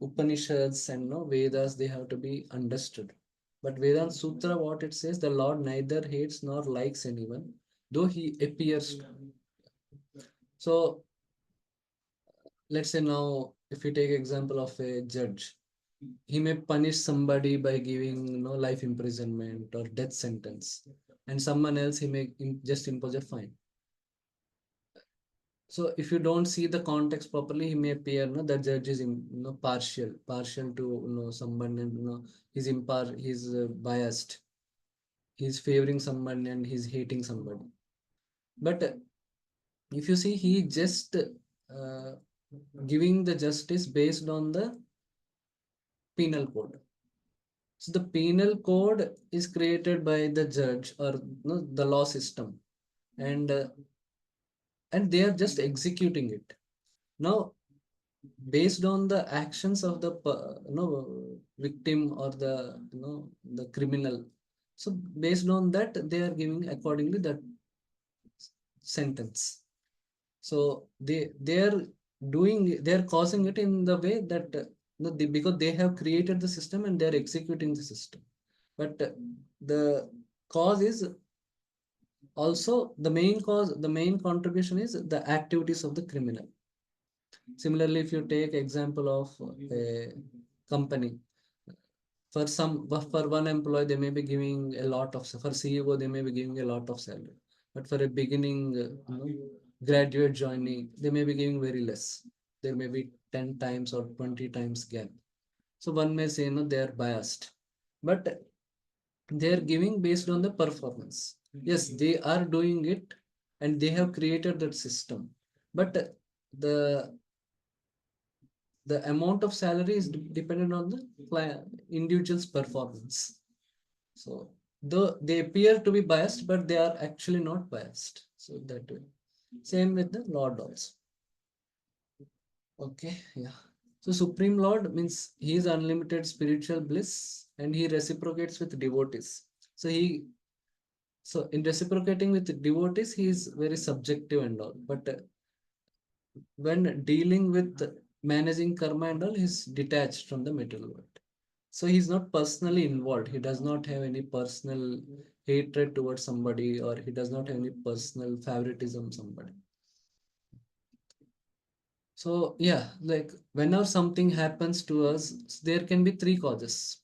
Upanishads and no Vedas they have to be understood. But Vedanta Sutra, what it says, the Lord neither hates nor likes anyone, though he appears. So let's say now, if you take example of a judge, he may punish somebody by giving life imprisonment or death sentence, and someone else he may just impose a fine. So if you don't see the context properly, he may appear the judge is partial to someone, and he's biased, he's favoring someone and he's hating somebody. But if you see, he just giving the justice based on the penal code. So the penal code is created by the judge or the law system, and they are just executing it. Now, based on the actions of the victim or the the criminal, so based on that they are giving accordingly that sentence. So they are causing it in the way that because they have created the system and they are executing the system. But the cause is also the main contribution is the activities of the criminal. Similarly, if you take example of a company, for one employee they may be giving a lot of, for CEO they may be giving a lot of salary, but for a beginning graduate joining they may be giving very less. there may be 10 times or 20 times gap. So one may say, they are biased, but they are giving based on the performance. Yes, they are doing it and they have created that system, but the the amount of salary is dependent on the individual's performance. So though they appear to be biased, but they are actually not biased. So that way. Same with the Lord also. Okay, yeah. So Supreme Lord means he is unlimited spiritual bliss and he reciprocates with devotees. So in reciprocating with devotees, he is very subjective and all. But when dealing with managing karma and all, he's detached from the material world. So he's not personally involved. He does not have any personal hatred towards somebody, or he does not have any personal favoritism somebody. So yeah, like whenever something happens to us, there can be three causes.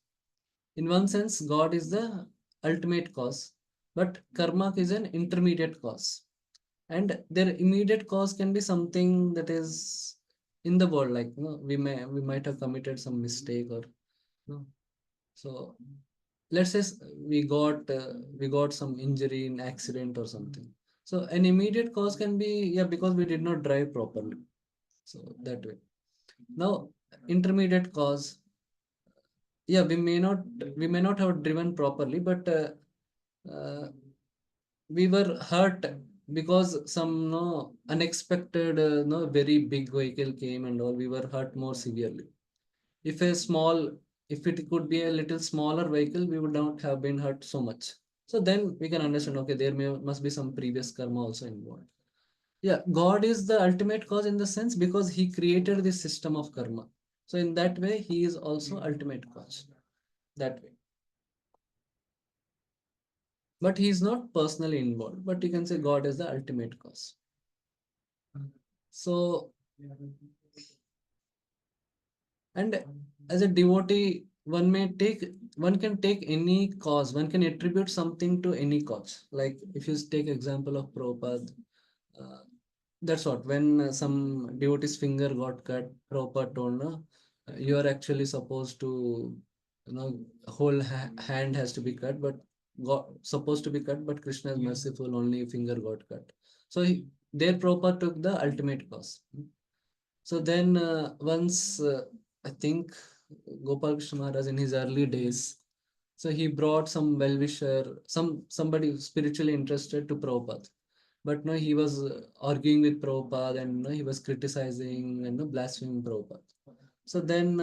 In one sense, God is the ultimate cause, but karma is an intermediate cause. And their immediate cause can be something that is in the world, like we might have committed some mistake, or so let's say we got some injury in accident or something. So an immediate cause can be, yeah, because we did not drive properly. So that way. Now, intermediate cause, yeah, we may not have driven properly, but uh, we were hurt because some no unexpected no very big vehicle came and all. We were hurt more severely. If a small, if it could be a little smaller vehicle, we would not have been hurt so much. So then we can understand, okay, there must be some previous karma also involved. Yeah, God is the ultimate cause in the sense because he created this system of karma. So in that way, he is also ultimate cause. That way. But he is not personally involved. But you can say God is the ultimate cause. So, and as a devotee, one can take any cause, one can attribute something to any cause. Like if you take example of Prabhupada, uh, that's what, when some devotee's finger got cut, Prabhupada told, no, you are actually supposed to, whole hand has to be cut, but supposed to be cut, but Krishna is merciful, only finger got cut. So there Prabhupada took the ultimate cause. So then once I think Gopal Krishna Maharaj in his early days, so he brought some well-wisher, somebody spiritually interested to Prabhupada. But no, he was arguing with Prabhupada, and no, he was criticizing and no, blaspheming Prabhupada. So then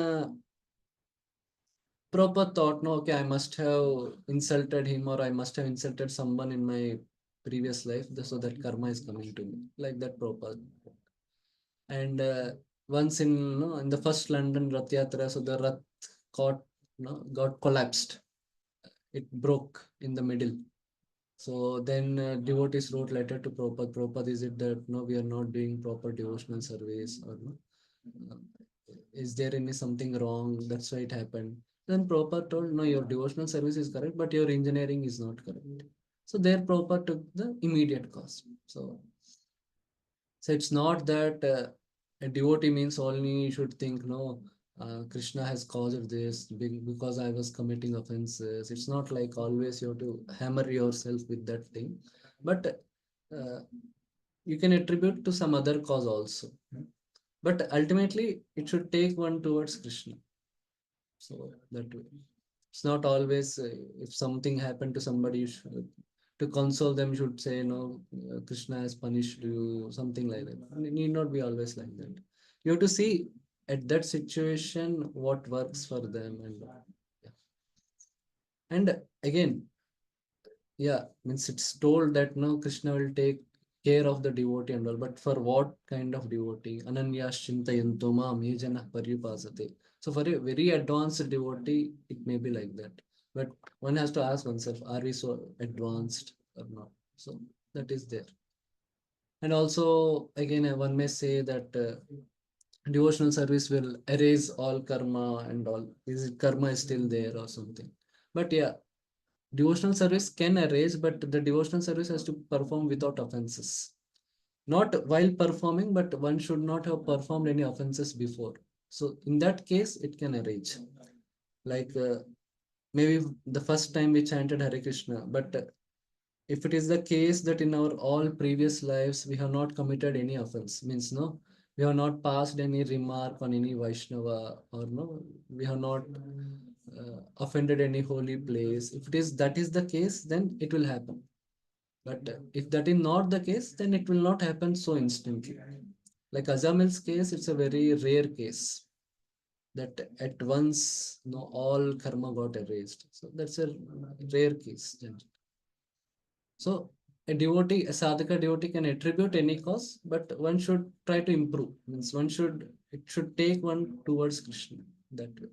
Prabhupada thought, no, okay, I must have insulted him, or I must have insulted someone in my previous life, so that karma is coming to me. Like that Prabhupada. And once in the first London Rath Yatra, so the Rath got collapsed. It broke in the middle. So then devotees wrote letter to Prabhupada. Prabhupada, is it that no, we are not doing proper devotional service, or no? Uh, is there any something wrong? That's why it happened. Then Prabhupada told, no, your devotional service is correct, but your engineering is not correct. So there Prabhupada took the immediate cause. So it's not that a devotee means only you should think, no, Krishna has caused this because I was committing offenses. It's not like always you have to hammer yourself with that thing. But uh, you can attribute to some other cause also. But ultimately, it should take one towards Krishna. So that way. It's not always if something happened to somebody, you should, to console them, you should say, no, Krishna has punished you, something like that. It need not be always like that. You have to see at that situation what works for them. Yeah. And again, yeah, means it's told that no, Krishna will take care of the devotee and all, but for what kind of devotee? Ananya Shintayanto mam yejana paryupasate. So for a very advanced devotee, it may be like that. But one has to ask oneself, are we so advanced or not? So that is there. And also, again, one may say that devotional service will erase all karma and all. Is it karma is still there or something? But yeah, devotional service can erase, but the devotional service has to perform without offenses. not while performing, but one should not have performed any offenses before. So in that case, it can arrange. Like maybe the first time we chanted Hare Krishna, but if it is the case that in our all previous lives we have not committed any offense, means no, we have not passed any remark on any Vaishnava, or no, we have not offended any holy place. If it is that is the case, then it will happen. But if that is not the case, then it will not happen so instantly. Like Azamil's case, it's a very rare case that at once all karma got erased. So that's a rare case. So a devotee, a sadhaka devotee can attribute any cause, but one should try to improve. Means it should take one towards Krishna that way.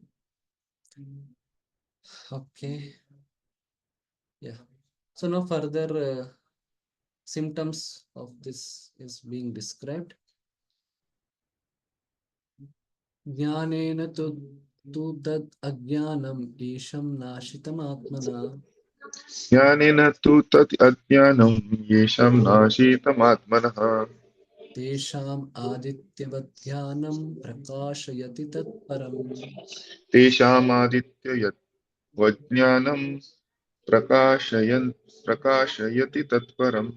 Okay. Yeah. So now further symptoms of this is being described. Jnanena tu tad ajnanam isham nashitam atmana ज्ञानेन तु तत् अज्ञानं येषां नाशीतमात्मनः tesham adityavat dhyanam prakashayati tat param. तेषामादित्य यत् वज्ञानं प्रकाशयन् प्रकाशयति तत्परम्.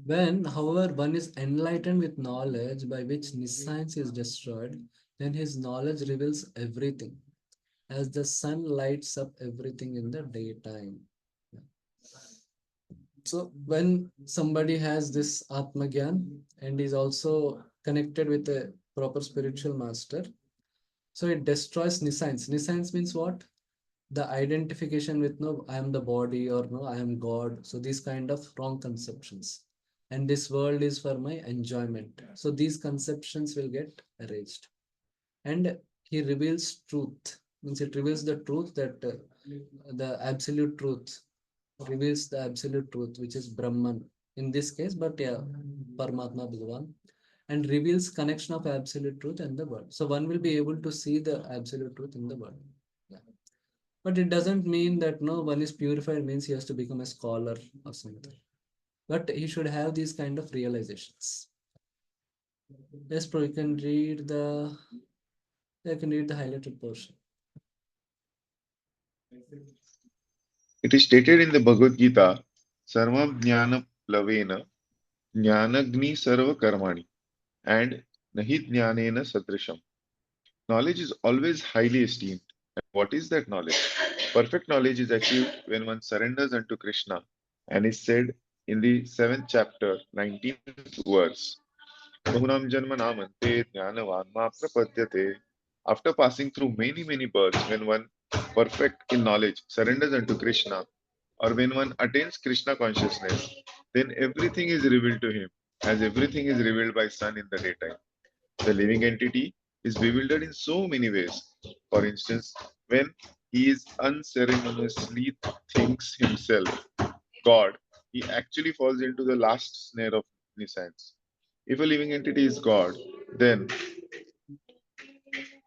When, however, one is enlightened with knowledge by which nescience is destroyed, then his knowledge reveals everything, as the sun lights up everything in the daytime. So, when somebody has this Atma Gyan and is also connected with a proper spiritual master, so it destroys nescience. Nescience means what? The identification with no, I am the body, or no, I am God. So these kind of wrong conceptions. And this world is for my enjoyment. So these conceptions will get erased. And he reveals truth. Means it reveals the truth that the absolute truth reveals the absolute truth, which is Brahman in this case, but yeah, Paramatma Bhagavan, and reveals connection of absolute truth and the world. So one will be able to see the absolute truth in the world. Yeah. But it doesn't mean that no one is purified means he has to become a scholar or something. But he should have these kind of realizations. Yes, bro, you can read the highlighted portion. It is stated in the Bhagavad Gita, Sarvam Jnana Plavena Jnanagni Sarva Karmani and Nahi Jnanena Satrisham. Knowledge is always highly esteemed. And what is that knowledge? Perfect knowledge is achieved when one surrenders unto Krishna and is said in the 7th chapter, 19th verse. Bahunam Janma Namante Jnanavanma Prapadyate. After passing through many births, when one perfect in knowledge surrenders unto Krishna, or when one attains Krishna consciousness, then everything is revealed to him, as everything is revealed by sun in the daytime. The living entity is bewildered in so many ways. For instance, when he is unceremoniously thinks himself God, he actually falls into the last snare of nescience. If a living entity is God, then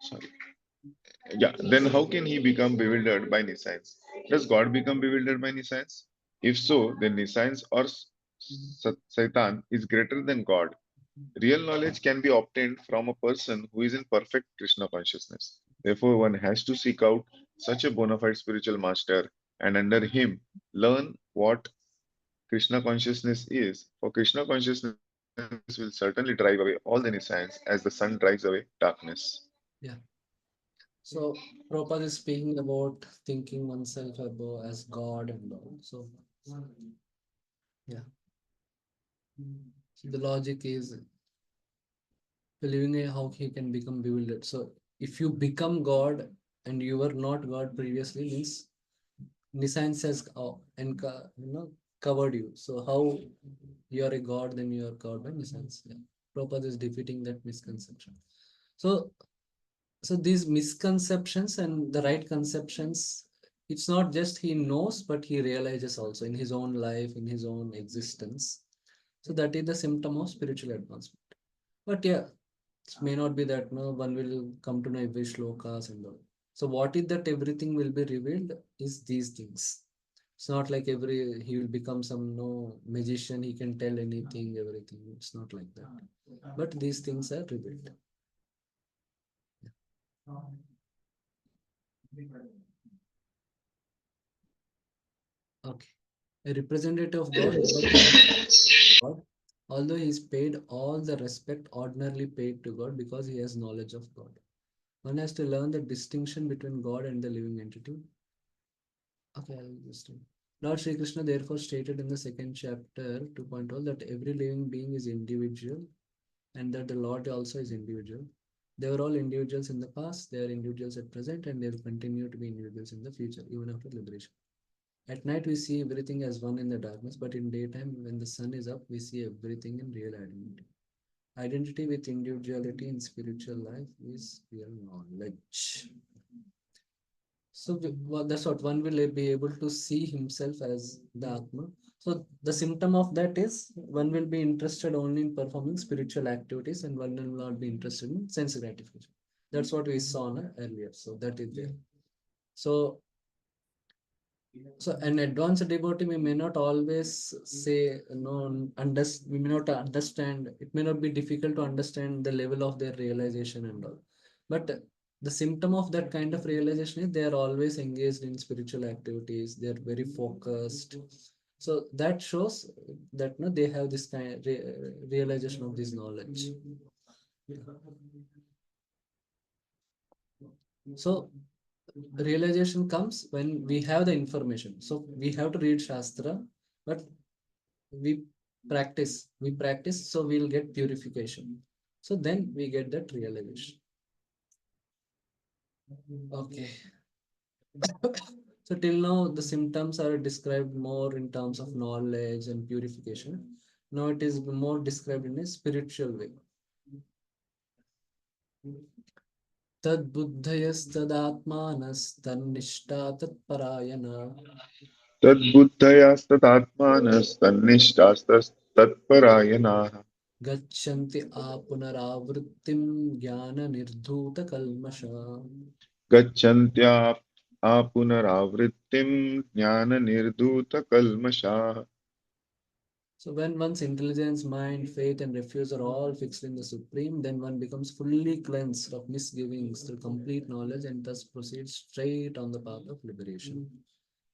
sorry, then how can he become bewildered by nescience? Does God become bewildered by nescience? If so, then nescience or Satan is greater than God. Real knowledge can be obtained from a person who is in perfect Krishna consciousness. Therefore, one has to seek out such a bona fide spiritual master and under him learn what Krishna consciousness is. For Krishna consciousness will certainly drive away all the nescience as the sun drives away darkness. Yeah. So Prabhupada is speaking about thinking oneself above as God and all. So yeah. So the logic is believing how he can become bewildered. So if you become God and you were not God previously, means nescience has covered you. So how you are a God, then you are God by nescience. Yeah. Prabhupada is defeating that misconception. So these misconceptions and the right conceptions, it's not just he knows, but he realizes also in his own life, in his own existence. So that is the symptom of spiritual advancement. But yeah, it may not be that no one will come to know every shlokas and all. So what is that everything will be revealed is these things. It's not like he will become some no magician, he can tell anything, everything. It's not like that. But these things are revealed. Okay. A representative of God never becomes God, although he is paid all the respect ordinarily paid to God because he has knowledge of God. One has to learn the distinction between God and the living entity. Okay, I'll just read. Lord Sri Krishna therefore stated in the second chapter 2.0 that every living being is individual and that the Lord also is individual. They were all individuals in the past, they are individuals at present, and they will continue to be individuals in the future, even after liberation. At night, we see everything as one in the darkness, but in daytime, when the sun is up, we see everything in real identity. Identity with individuality in spiritual life is real knowledge. So that's what one will be able to see himself as the Atma. So the symptom of that is one will be interested only in performing spiritual activities and one will not be interested in sense gratification. That's what we saw earlier. So that is there. So an advanced devotee we may not always say no we may not understand, it may not be difficult to understand the level of their realization and all, but the symptom of that kind of realization is they are always engaged in spiritual activities, they are very focused. So that shows that no they have this kind of realization of this knowledge. So realization comes when we have the information. So we have to read Shastra, but we we practice, so we'll get purification. So then we get that realization. Okay. So till now, the symptoms are described more in terms of knowledge and purification. Now it is more described in a spiritual way. Tad buddhayastadaatmanastannishta tatparayana. तद्बुद्धयास्तदात्मानस्तन्निष्ठास्तत्परायणाः Gachanti apunaravruttim jnana nirdhuta kalmasha. गच्छन्त्याः पुनरावृत्तिं ज्ञाननिर्धूतकल्मषाः. So when one's intelligence, mind, faith, and refuge are all fixed in the Supreme, then one becomes fully cleansed of misgivings through complete knowledge and thus proceeds straight on the path of liberation.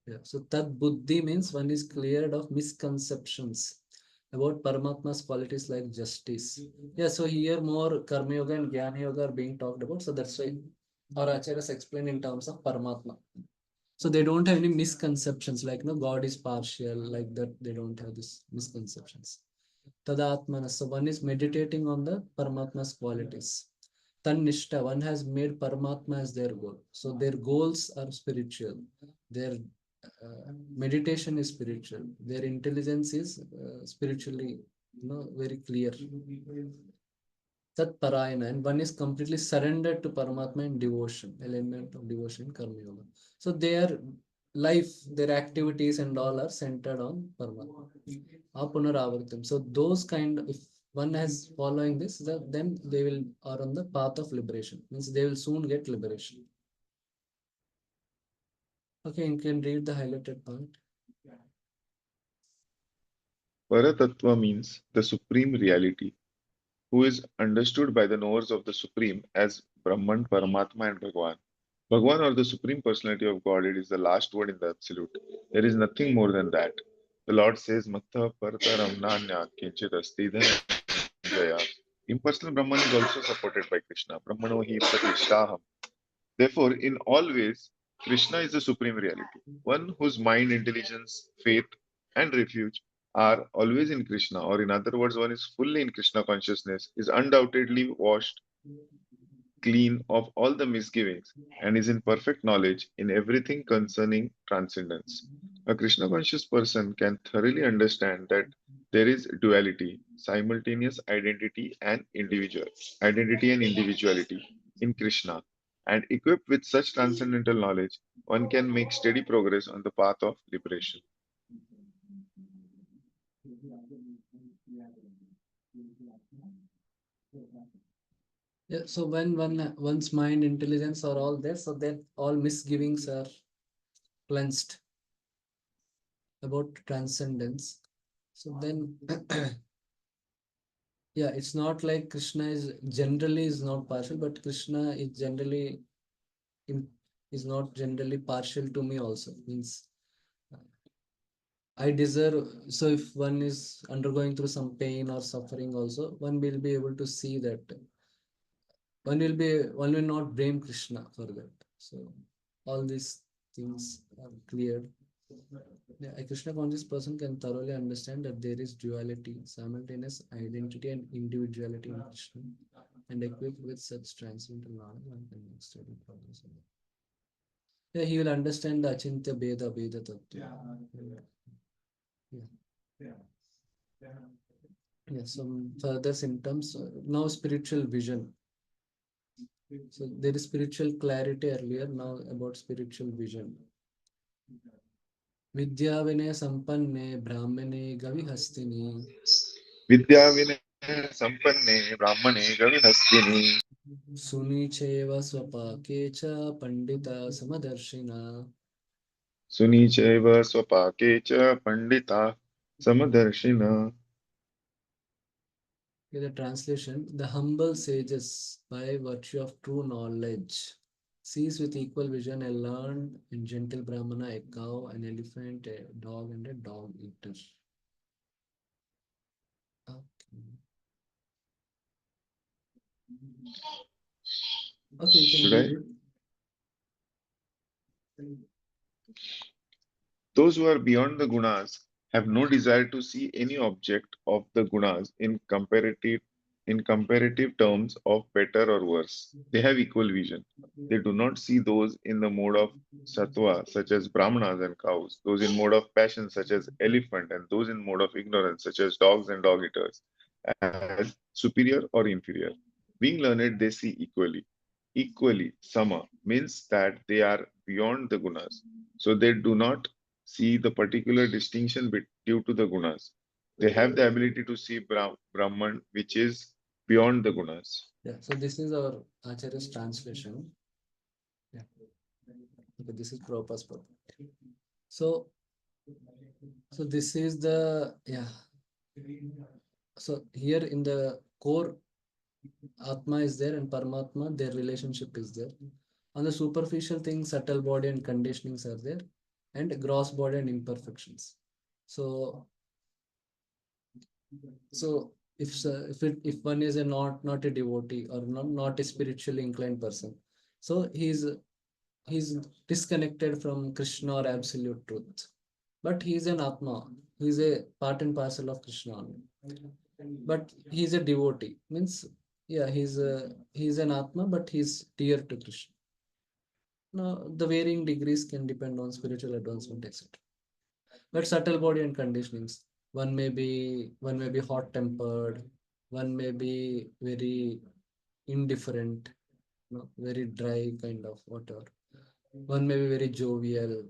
Yeah. So Tad Buddhi means one is cleared of misconceptions about Paramatma's qualities like justice. Yeah, so here more Karma Yoga and Jnana Yoga are being talked about. So that's why our acharyas explain in terms of Paramatma. So they don't have any misconceptions like no God is partial, like that. They don't have these misconceptions. Tadatmana. So one is meditating on the Paramatma's qualities. Tannishta, one has made Paramatma as their goal. So their goals are spiritual. Their meditation is spiritual. Their intelligence is spiritually, very clear. Tat Parayana, and one is completely surrendered to Paramatma in devotion, element of devotion, Karma Yoga. So their life, their activities and all are centered on Paramatma. Apunaravartam. So those kind, if one has following this, then they will are on the path of liberation. Means they will soon get liberation. Okay, you can read the highlighted part. Paratattva means the supreme reality, who is understood by the knowers of the Supreme as Brahman, Paramatma, and Bhagwan. Bhagwan, or the Supreme Personality of Godhead, is the last word in the Absolute. There is nothing more than that. The Lord says, Mattha Parataram Nanya Kinchit Asti Dhananjaya. Impersonal Brahman is also supported by Krishna. Brahmano hi pratishtaham. Therefore, in all ways, Krishna is the supreme reality, one whose mind, intelligence, faith, and refuge are always in Krishna, or in other words, one is fully in Krishna consciousness, is undoubtedly washed clean of all the misgivings, and is in perfect knowledge in everything concerning transcendence. A Krishna conscious person can thoroughly understand that there is duality, simultaneous identity and individuality in Krishna, and equipped with such transcendental knowledge, one can make steady progress on the path of liberation. Yeah, so when one's mind, intelligence are all there, so then all misgivings are cleansed. about transcendence. So then, yeah, it's not like Krishna is generally is not partial, but Krishna is generally in, is not generally partial to me also. Means I deserve. So if one is undergoing through some pain or suffering, also one will be able to see that one will not blame Krishna for that. So all these things are cleared. Yeah, a Krishna conscious person can thoroughly understand that there is duality, simultaneous identity, and individuality in Krishna, and equipped with such transcendental knowledge, one can make steady progress. Yeah, he will understand the Achintya Bheda Tattva. Yeah. Yeah, some further symptoms. Now, spiritual vision. So, there is spiritual clarity earlier, now about spiritual vision. Vidya Vinaya Sampanne Brahmane Gavihastini Vidya Vinaya Sampanne Brahmane Gavihastini Sunicheva Swapake Cha Pandita Samadarshina. Sunichaiva Swapake Cha Pandita Samadarshina. Okay, the translation, the humble sages, by virtue of true knowledge, sees with equal vision a learned and gentle Brahmana, a cow, an elephant, a dog, and a dog eater. Okay, okay, you can Should read I? it. Those who are beyond the gunas have no desire to see any object of the gunas in comparative terms of better or worse. They have equal vision. They do not see those in the mode of sattva, such as brahmanas and cows, those in mode of passion, such as elephant, and those in mode of ignorance, such as dogs and dog eaters, as superior or inferior. Being learned, they see equally. Equally, sama means that they are beyond the gunas. So they do not see the particular distinction due to the gunas. They have the ability to see Brahman, which is beyond the gunas. Yeah, so this is our Acharya's translation. Yeah, okay, this is Prabhupada's purport. So, so this is the, yeah. So here in the core, Atma is there and Paramatma, their relationship is there. On the superficial things, subtle body and conditionings are there, and gross body and imperfections. So, so if one is a not a devotee or not a spiritually inclined person, so he's disconnected from Krishna or absolute truth. But he is an Atma. He is a part and parcel of Krishna only. But he is a devotee. Means, yeah, he's an Atma, but he's dear to Krishna. Now, the varying degrees can depend on spiritual advancement, etc. But subtle body and conditionings. One may be hot tempered, one may be very indifferent, very dry kind of water. One may be very jovial.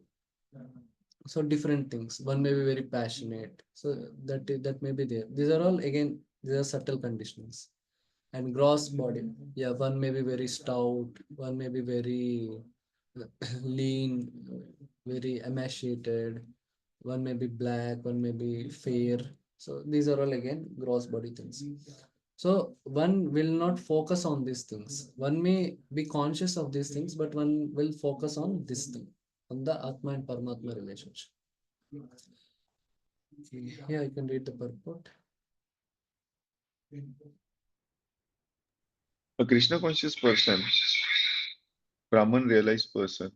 So different things. One may be very passionate. So that may be there. These are all again these are subtle conditionings. And gross body. Yeah, one may be very stout, one may be very lean, very emaciated, one may be black, one may be fair. So these are all again gross body things. So one will not focus on these things. One may be conscious of these things, but one will focus on this thing, on the Atma and Paramatma relationship. Okay. Yeah, you can read the purport. A Krishna conscious person, Brahman realized person,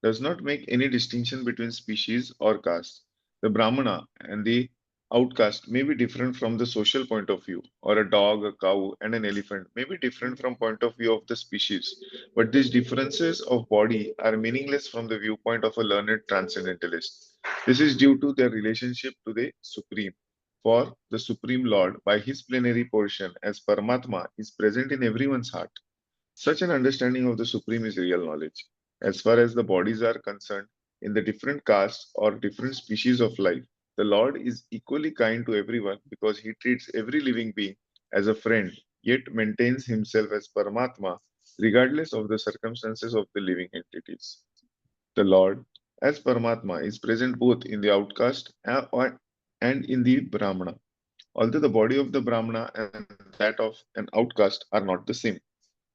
does not make any distinction between species or caste. The Brahmana and the outcast may be different from the social point of view, or a dog, a cow, and an elephant may be different from point of view of the species. But these differences of body are meaningless from the viewpoint of a learned transcendentalist. This is due to their relationship to the Supreme. For the Supreme Lord, by his plenary portion as Paramatma, is present in everyone's heart. Such an understanding of the Supreme is real knowledge. As far as the bodies are concerned, in the different castes or different species of life, the Lord is equally kind to everyone because he treats every living being as a friend, yet maintains himself as Paramatma, regardless of the circumstances of the living entities. The Lord, as Paramatma is present both in the outcast and in the Brahmana, although the body of the Brahmana and that of an outcast are not the same.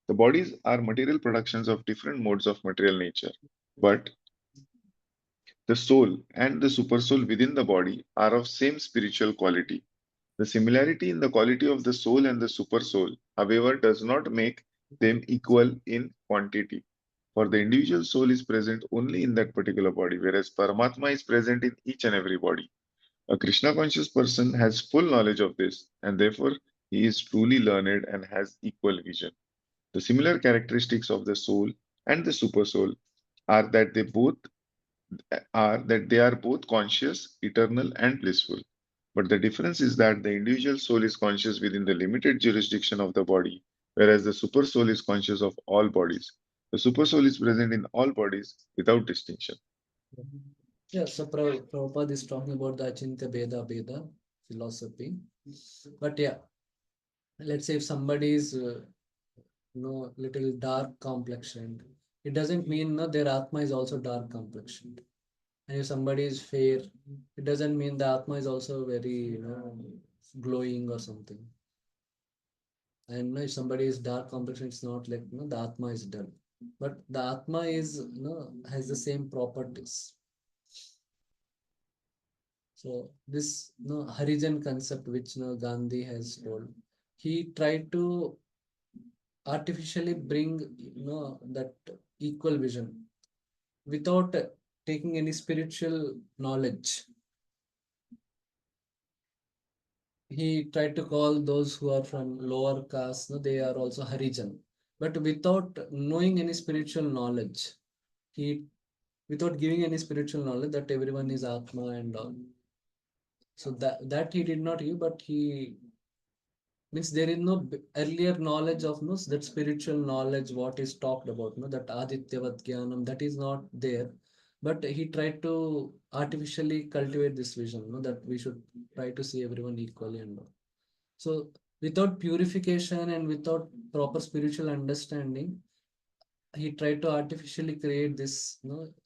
The bodies are material productions of different modes of material nature, but the soul and the supersoul within the body are of same spiritual quality. The similarity in the quality of the soul and the supersoul, however, does not make them equal in quantity. For the individual soul is present only in that particular body, whereas Paramatma is present in each and every body. A Krishna conscious person has full knowledge of this, and therefore he is truly learned and has equal vision. The similar characteristics of the soul and the supersoul are that they are both conscious, eternal, and blissful. But the difference is that the individual soul is conscious within the limited jurisdiction of the body, whereas the supersoul is conscious of all bodies. The supersoul is present in all bodies without distinction. Yeah, so Prabhupada is talking about the Achintya Bheda philosophy. But yeah, let's say if somebody is little dark complexioned, it doesn't mean no, their Atma is also dark complexioned. And if somebody is fair, it doesn't mean the Atma is also very, glowing or something. And if somebody is dark complexion, it's not like the Atma is dull. But the Atma is has the same properties. So this Harijan concept which Gandhi has told, he tried to artificially bring that equal vision without taking any spiritual knowledge. He tried to call those who are from lower caste, they are also Harijan, but without knowing any spiritual knowledge. He without giving any spiritual knowledge that everyone is Atma and all. So that he did not give, but he means there is no earlier knowledge of that spiritual knowledge what is talked about that adityavat jnanam, that is not there, but he tried to artificially cultivate this vision that we should try to see everyone equally and all. So without purification and without proper spiritual understanding, he tried to artificially create this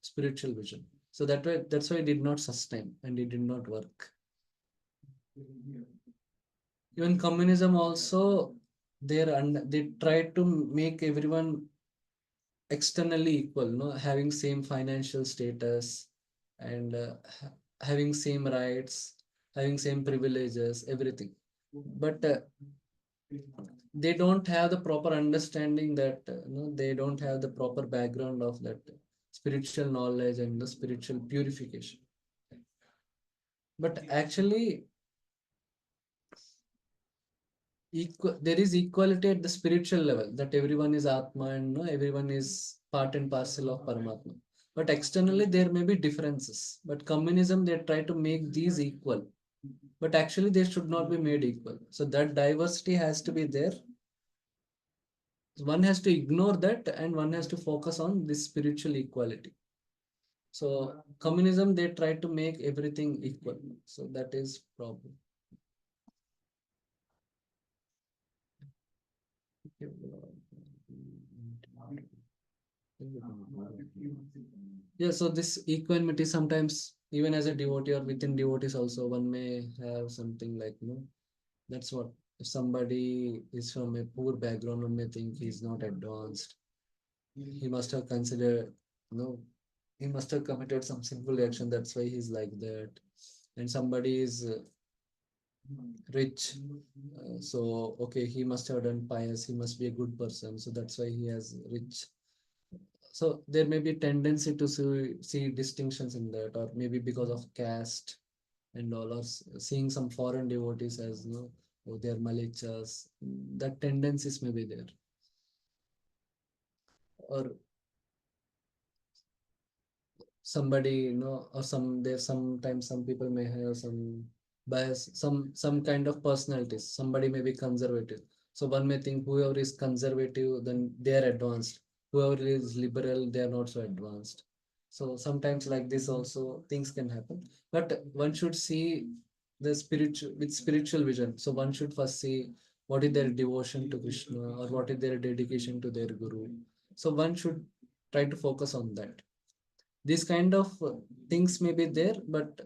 spiritual vision. So that's why it did not sustain and it did not work. Even communism also, they tried to make everyone externally equal, having same financial status and having same rights, having same privileges, everything. But they don't have the proper understanding that they don't have the proper background of that spiritual knowledge and the spiritual purification. But actually, there is equality at the spiritual level, that everyone is Atma and everyone is part and parcel of Paramatma. But externally, there may be differences. But communism, they try to make these equal. But actually, they should not be made equal. So that diversity has to be there. One has to ignore that and one has to focus on this spiritual equality. So communism, they try to make everything equal. So that is problem. Yeah, so this equanimity sometimes, even as a devotee or within devotees also, one may have something like, that's what, if somebody is from a poor background, one may think he's not advanced. He must have considered, he must have committed some sinful action, that's why he's like that. And somebody is rich, so okay, he must have done pious, he must be a good person, so that's why he has rich. So there may be tendency to see distinctions in that, or maybe because of caste and all, or seeing some foreign devotees as oh, they're malichas. That tendencies may be there. Or somebody, or there's sometimes some people may have some bias, some kind of personalities. Somebody may be conservative, so one may think whoever is conservative, then they are advanced. Whoever is liberal, they are not so advanced. So sometimes like this also things can happen, but one should see the spiritual with spiritual vision. So one should first see what is their devotion to Krishna, or what is their dedication to their guru. So one should try to focus on that. These kind of things may be there, but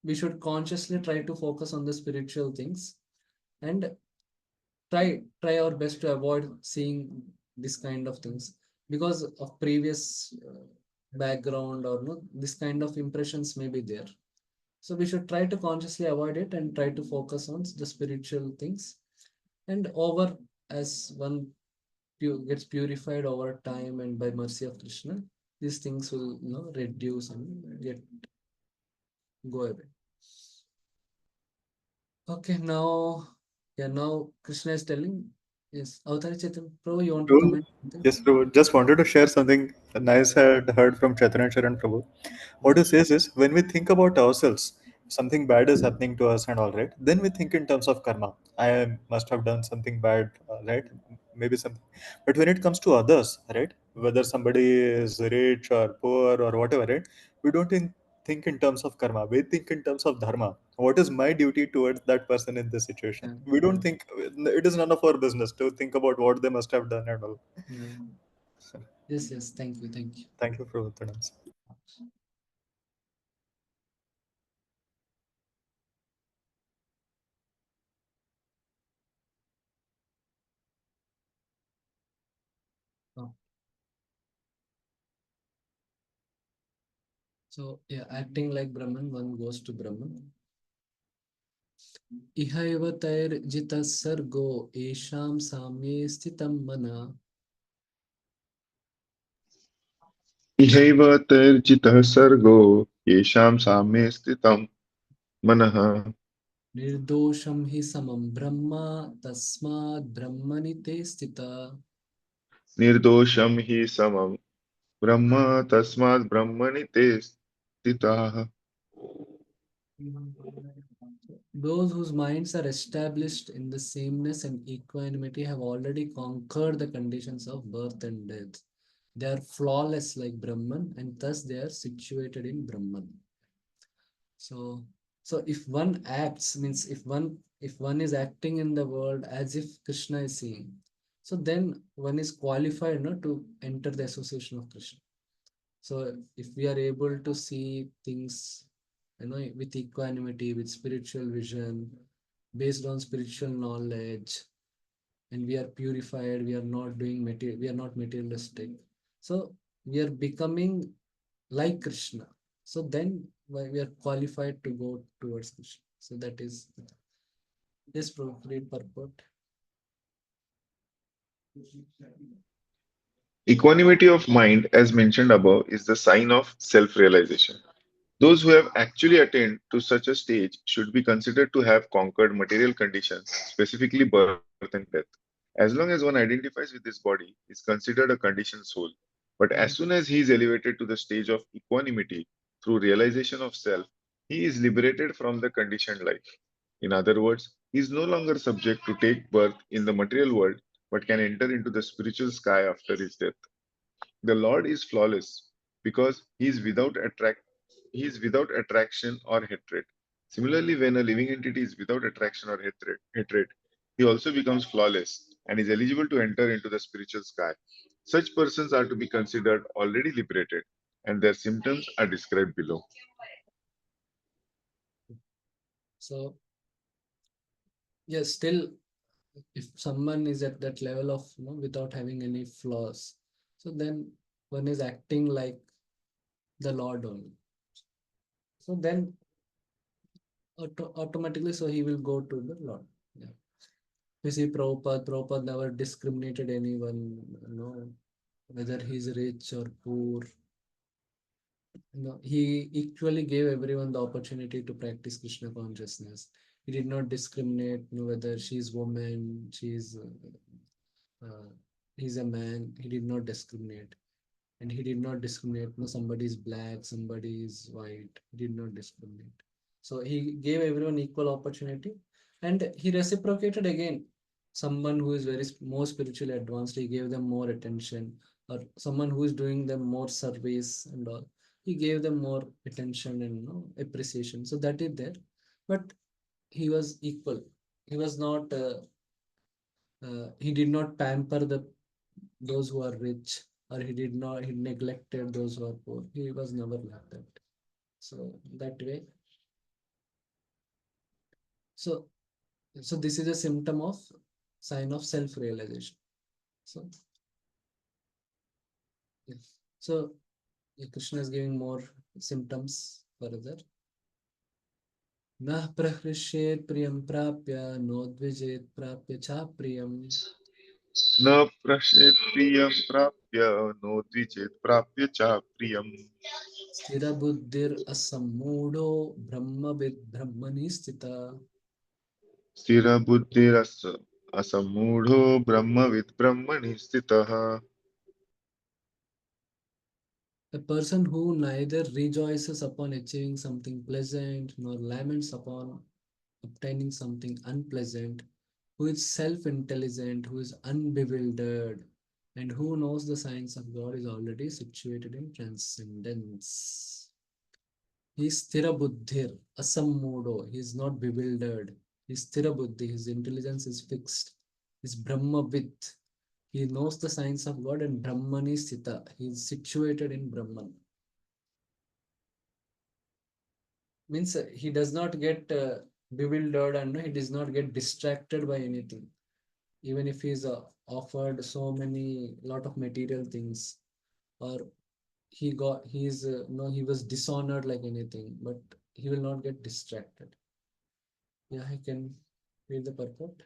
we should consciously try to focus on the spiritual things and try our best to avoid seeing this kind of things because of previous background or no this kind of impressions may be there. So we should try to consciously avoid it and try to focus on the spiritual things. And over, as one gets purified over time and by mercy of Krishna, these things will reduce and get go away. Okay, now, yeah, now Krishna is telling, yes, Avatari Chetan, Prabhu, you want to Prabhu, comment something? yes, Prabhu. Just wanted to share something nice I had heard from Chaitanya Charan Prabhu. What he says is, when we think about ourselves, something bad is happening to us and all right, then we think in terms of karma. I must have done something bad, right? Maybe something. But when it comes to others, right, whether somebody is rich or poor or whatever, right, we don't think in terms of karma. We think in terms of dharma. What is my duty towards that person in this situation? Yeah, We don't yeah, think, it is none of our business to think about what they must have done and all. yeah. Yes, yes, thank you, thank you. Thank you for that answer. Oh, so, yeah, acting like Brahman, one goes to Brahman. Ihaiva tair jita sargo esham samye sthitam mana इहैव तैर्जितः सर्गो येषां साम्ये स्थितं मनः nirdosham hi samam brahma tasmad brahmani te sthita. निर्दोषं हि समं ब्रह्म तस्मात् ब्रह्मणि ते स्थिताः. Those whose minds are established in the sameness and equanimity have already conquered the conditions of birth and death. They are flawless like Brahman, and thus they are situated in Brahman. So, so if one acts, means if one is acting in the world as if Krishna is seeing, so then one is qualified, no, to enter the association of Krishna. So if we are able to see things, with equanimity, with spiritual vision, based on spiritual knowledge, and we are purified, we are not doing material, we are not materialistic. So we are becoming like Krishna. So then we are qualified to go towards Krishna. So that is this appropriate purport. Equanimity of mind, as mentioned above, is the sign of self realization. Those who have actually attained to such a stage should be considered to have conquered material conditions, specifically birth and death. As long as one identifies with this body, is considered a conditioned soul. But as soon as he is elevated to the stage of equanimity through realization of self, he is liberated from the conditioned life. In other words, he is no longer subject to take birth in the material world, but can enter into the spiritual sky after his death. The Lord is flawless because he is without attraction or hatred. Similarly, when a living entity is without attraction or hatred, he also becomes flawless and is eligible to enter into the spiritual sky. Such persons are to be considered already liberated, and their symptoms are described below. So yes, still, if someone is at that level of without having any flaws, so then one is acting like the Lord only. So then automatically, so he will go to the Lord. Yeah. You see, Prabhupada never discriminated anyone, whether he's rich or poor. He equally gave everyone the opportunity to practice Krishna consciousness. He did not discriminate, whether she's woman, uh, he's a man. He did not discriminate, and he did not discriminate. No, somebody is black, somebody is white. He did not discriminate. So he gave everyone equal opportunity, and he reciprocated again. Someone who is more spiritually advanced, he gave them more attention, or someone who is doing them more service and all, he gave them more attention and appreciation. So that is there, but he was equal. He was not. He did not pamper those who are rich, or he neglected those who are poor. He was never like that. So that way, so so this is a symptom of sign of self-realization. So yeah. So yeah, Krishna is giving more symptoms further. न प्रहृष्येत् प्रियं प्राप्य नोद्विजेत् प्राप्य च प्रियम् न प्रश्येत् प्रियं प्राप्य no द्विजेत् प्राप्य च प्रियम् स्थिरबुद्धिर् असम्मूढो ब्रह्मविद् ब्रह्मणि स्थिता. स्थिरबुद्धिरस असम्मूढो ब्रह्मविद् ब्रह्मणि स्थितः. A person who neither rejoices upon achieving something pleasant nor laments upon obtaining something unpleasant, who is self intelligent, who is unbewildered, and who knows the science of God is already situated in transcendence. He is sthira buddhir, asammudo. He is not bewildered. He is sthira buddhi. His intelligence is fixed. He is Brahmavid. He knows the science of God and Brahmani Sthita. He is situated in Brahman. Means he does not get bewildered and he does not get distracted by anything. Even if he is offered so many lot of material things, or he was dishonored like anything, but he will not get distracted. Yeah, I can read the purport.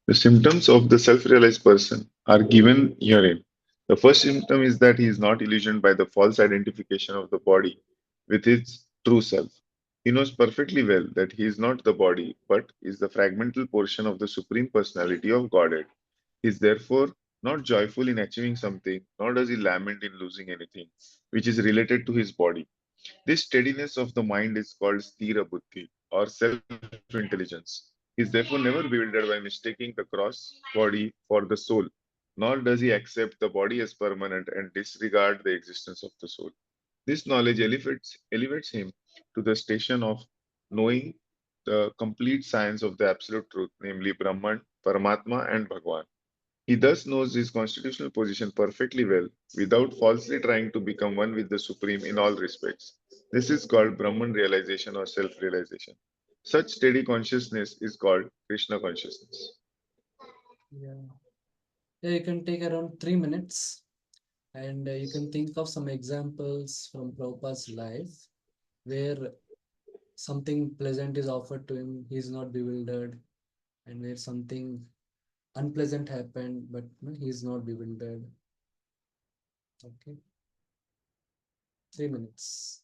The symptoms of the self-realized person are given herein. The first symptom is that he is not illusioned by the false identification of the body with its true self. He knows perfectly well that he is not the body, but is the fragmental portion of the Supreme Personality of Godhead. He is therefore not joyful in achieving something, nor does he lament in losing anything, which is related to his body. This steadiness of the mind is called sthira buddhi or self-intelligence. He is therefore never bewildered by mistaking the cross body for the soul, nor does he accept the body as permanent and disregard the existence of the soul. This knowledge elevates him to the station of knowing the complete science of the absolute truth, namely Brahman, Paramatma, and Bhagwan. He thus knows his constitutional position perfectly well, without falsely trying to become one with the Supreme in all respects. This is called Brahman realization or self realization. Such steady consciousness is called Krishna consciousness. Yeah. Yeah, you can take around 3 minutes and you can think of some examples from Prabhupada's life where something pleasant is offered to him, he is not bewildered, and where something unpleasant happened, but no, he is not bewildered. Okay, 3 minutes.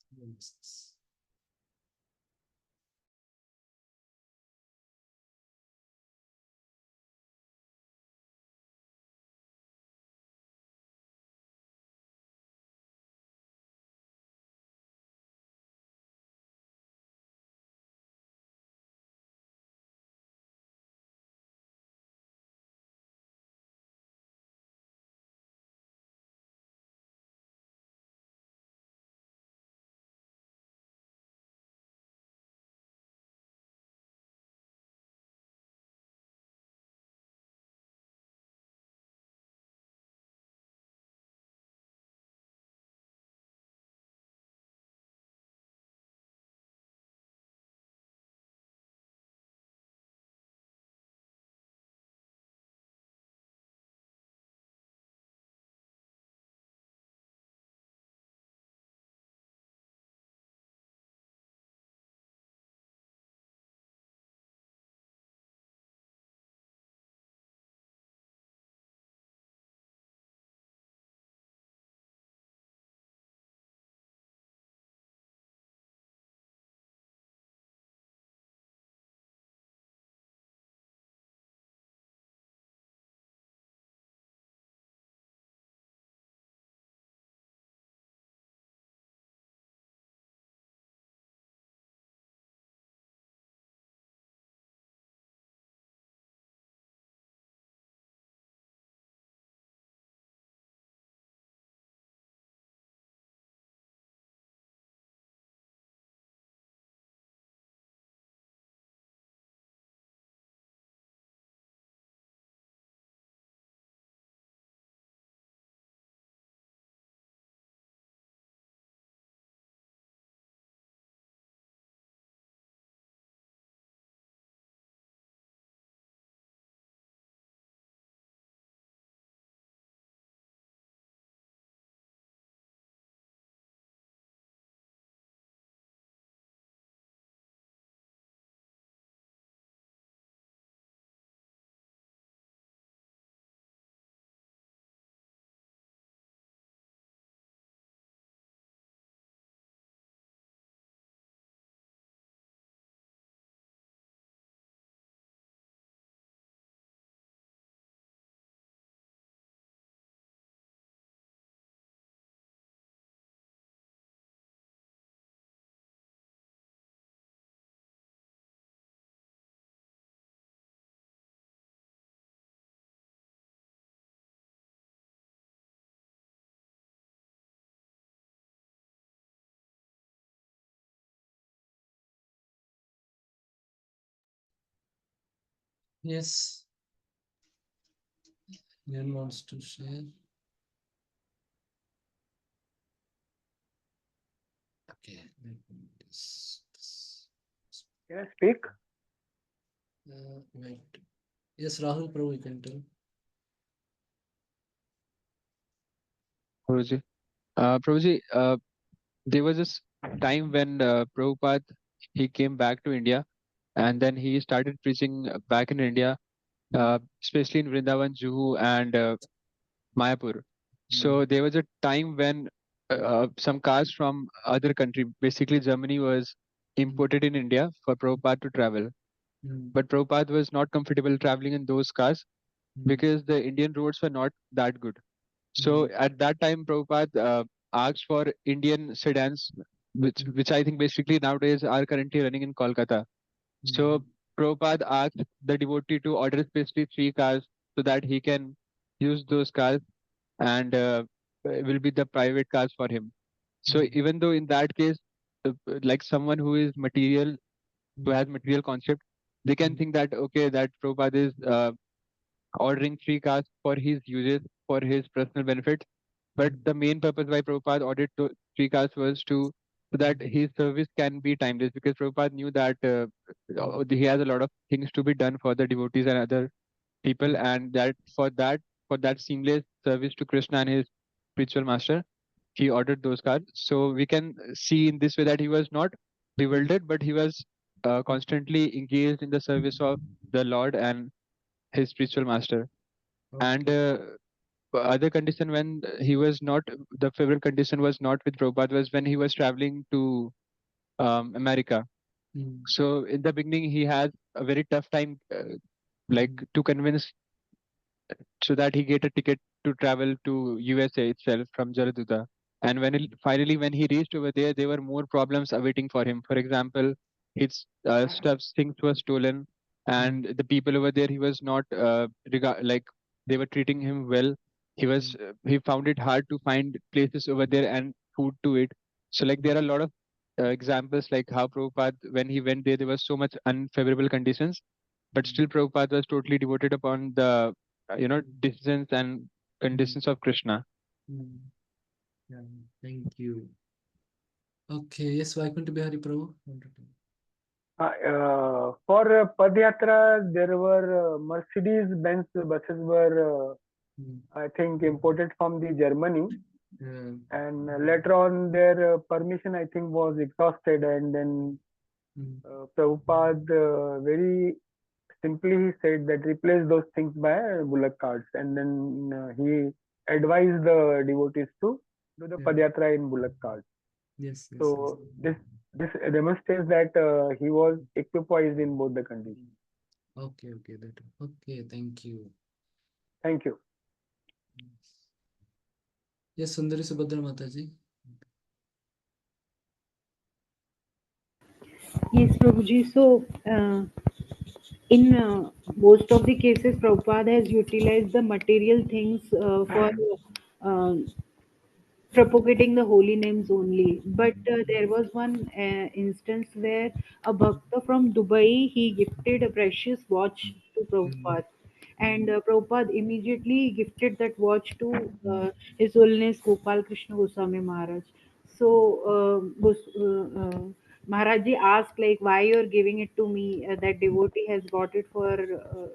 Yes. Anyone wants to share? Okay. Let me Can I speak? wait. Yes, Rahul Prabhu, you can tell. Prabhuji. Prabhuji, there was this time when Prabhupada he came back to India, and then he started preaching back in India, especially in Vrindavan, Juhu, and Mayapur. So there was a time when some cars from other country, basically Germany, was imported in India for Prabhupada to travel. But Prabhupada was not comfortable traveling in those cars because the Indian roads were not that good. So at that time, Prabhupada asked for Indian sedans, which I think basically nowadays are currently running in Kolkata. So Prabhupada asked the devotee to order specially 3 cars so that he can use those cars and will be the private cars for him. So even though in that case, like someone who is material, who has material concept, they can think that okay, that Prabhupada is ordering 3 cars for his uses, for his personal benefit. But the main purpose why Prabhupada ordered 3 cars was to so that his service can be timeless because Prabhupada knew that he has a lot of things to be done for the devotees and other people, and that seamless service to Krishna and his spiritual master, he ordered those cars. So we can see in this way that he was not bewildered, but he was constantly engaged in the service of the Lord and his spiritual master. And other condition when he was not the favorite condition was not with Prabhupada was when he was traveling to America. So in the beginning he had a very tough time like to convince so that he get a ticket to travel to USA itself from Jaraduta. And finally when he reached over there were more problems awaiting for him. For example, his stuff things were stolen, and the people over there he was not like they were treating him well. He found it hard to find places over there and food to eat. So like there are a lot of examples like how Prabhupada when he went there were so much unfavorable conditions, but still Prabhupada was totally devoted upon the decisions and conditions of Krishna. Yeah, thank you. Okay, yes, Vaikuntha Bihari Prabhu. For Padayatra, there were Mercedes-Benz buses were, I think, imported from the Germany, and later on their permission, I think, was exhausted, and then Prabhupada very simply he said that replace those things by bullock carts, and then he advised the devotees to do the Padayatra in bullock carts. Yes, yes, So this demonstrates that he was equipoised in both the conditions. Okay, thank you. Thank you. Yes, Sundari Subhadra Mataji. Yes, Prabhuji. So, in most of the cases, Prabhupada has utilized the material things for uh, propagating the holy names only. But there was one instance where a bhakta from Dubai, he gifted a precious watch to Prabhupada. And Prabhupada immediately gifted that watch to His Holiness Gopal Krishna Goswami Maharaj. So Maharaji asked like, why you're giving it to me? That devotee has got it for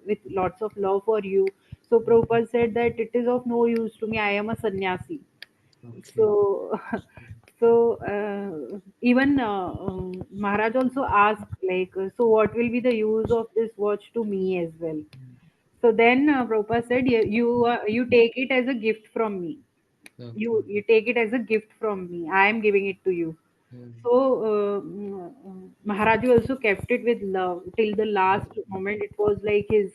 with lots of love for you. So Prabhupada said that it is of no use to me. I am a sannyasi. Okay. So so even Maharaj also asked like, so what will be the use of this watch to me as well? So then Prabhupada said, you take it as a gift from me. You take it as a gift from me. I am giving it to you. So Maharaj also kept it with love till the last moment. It was like his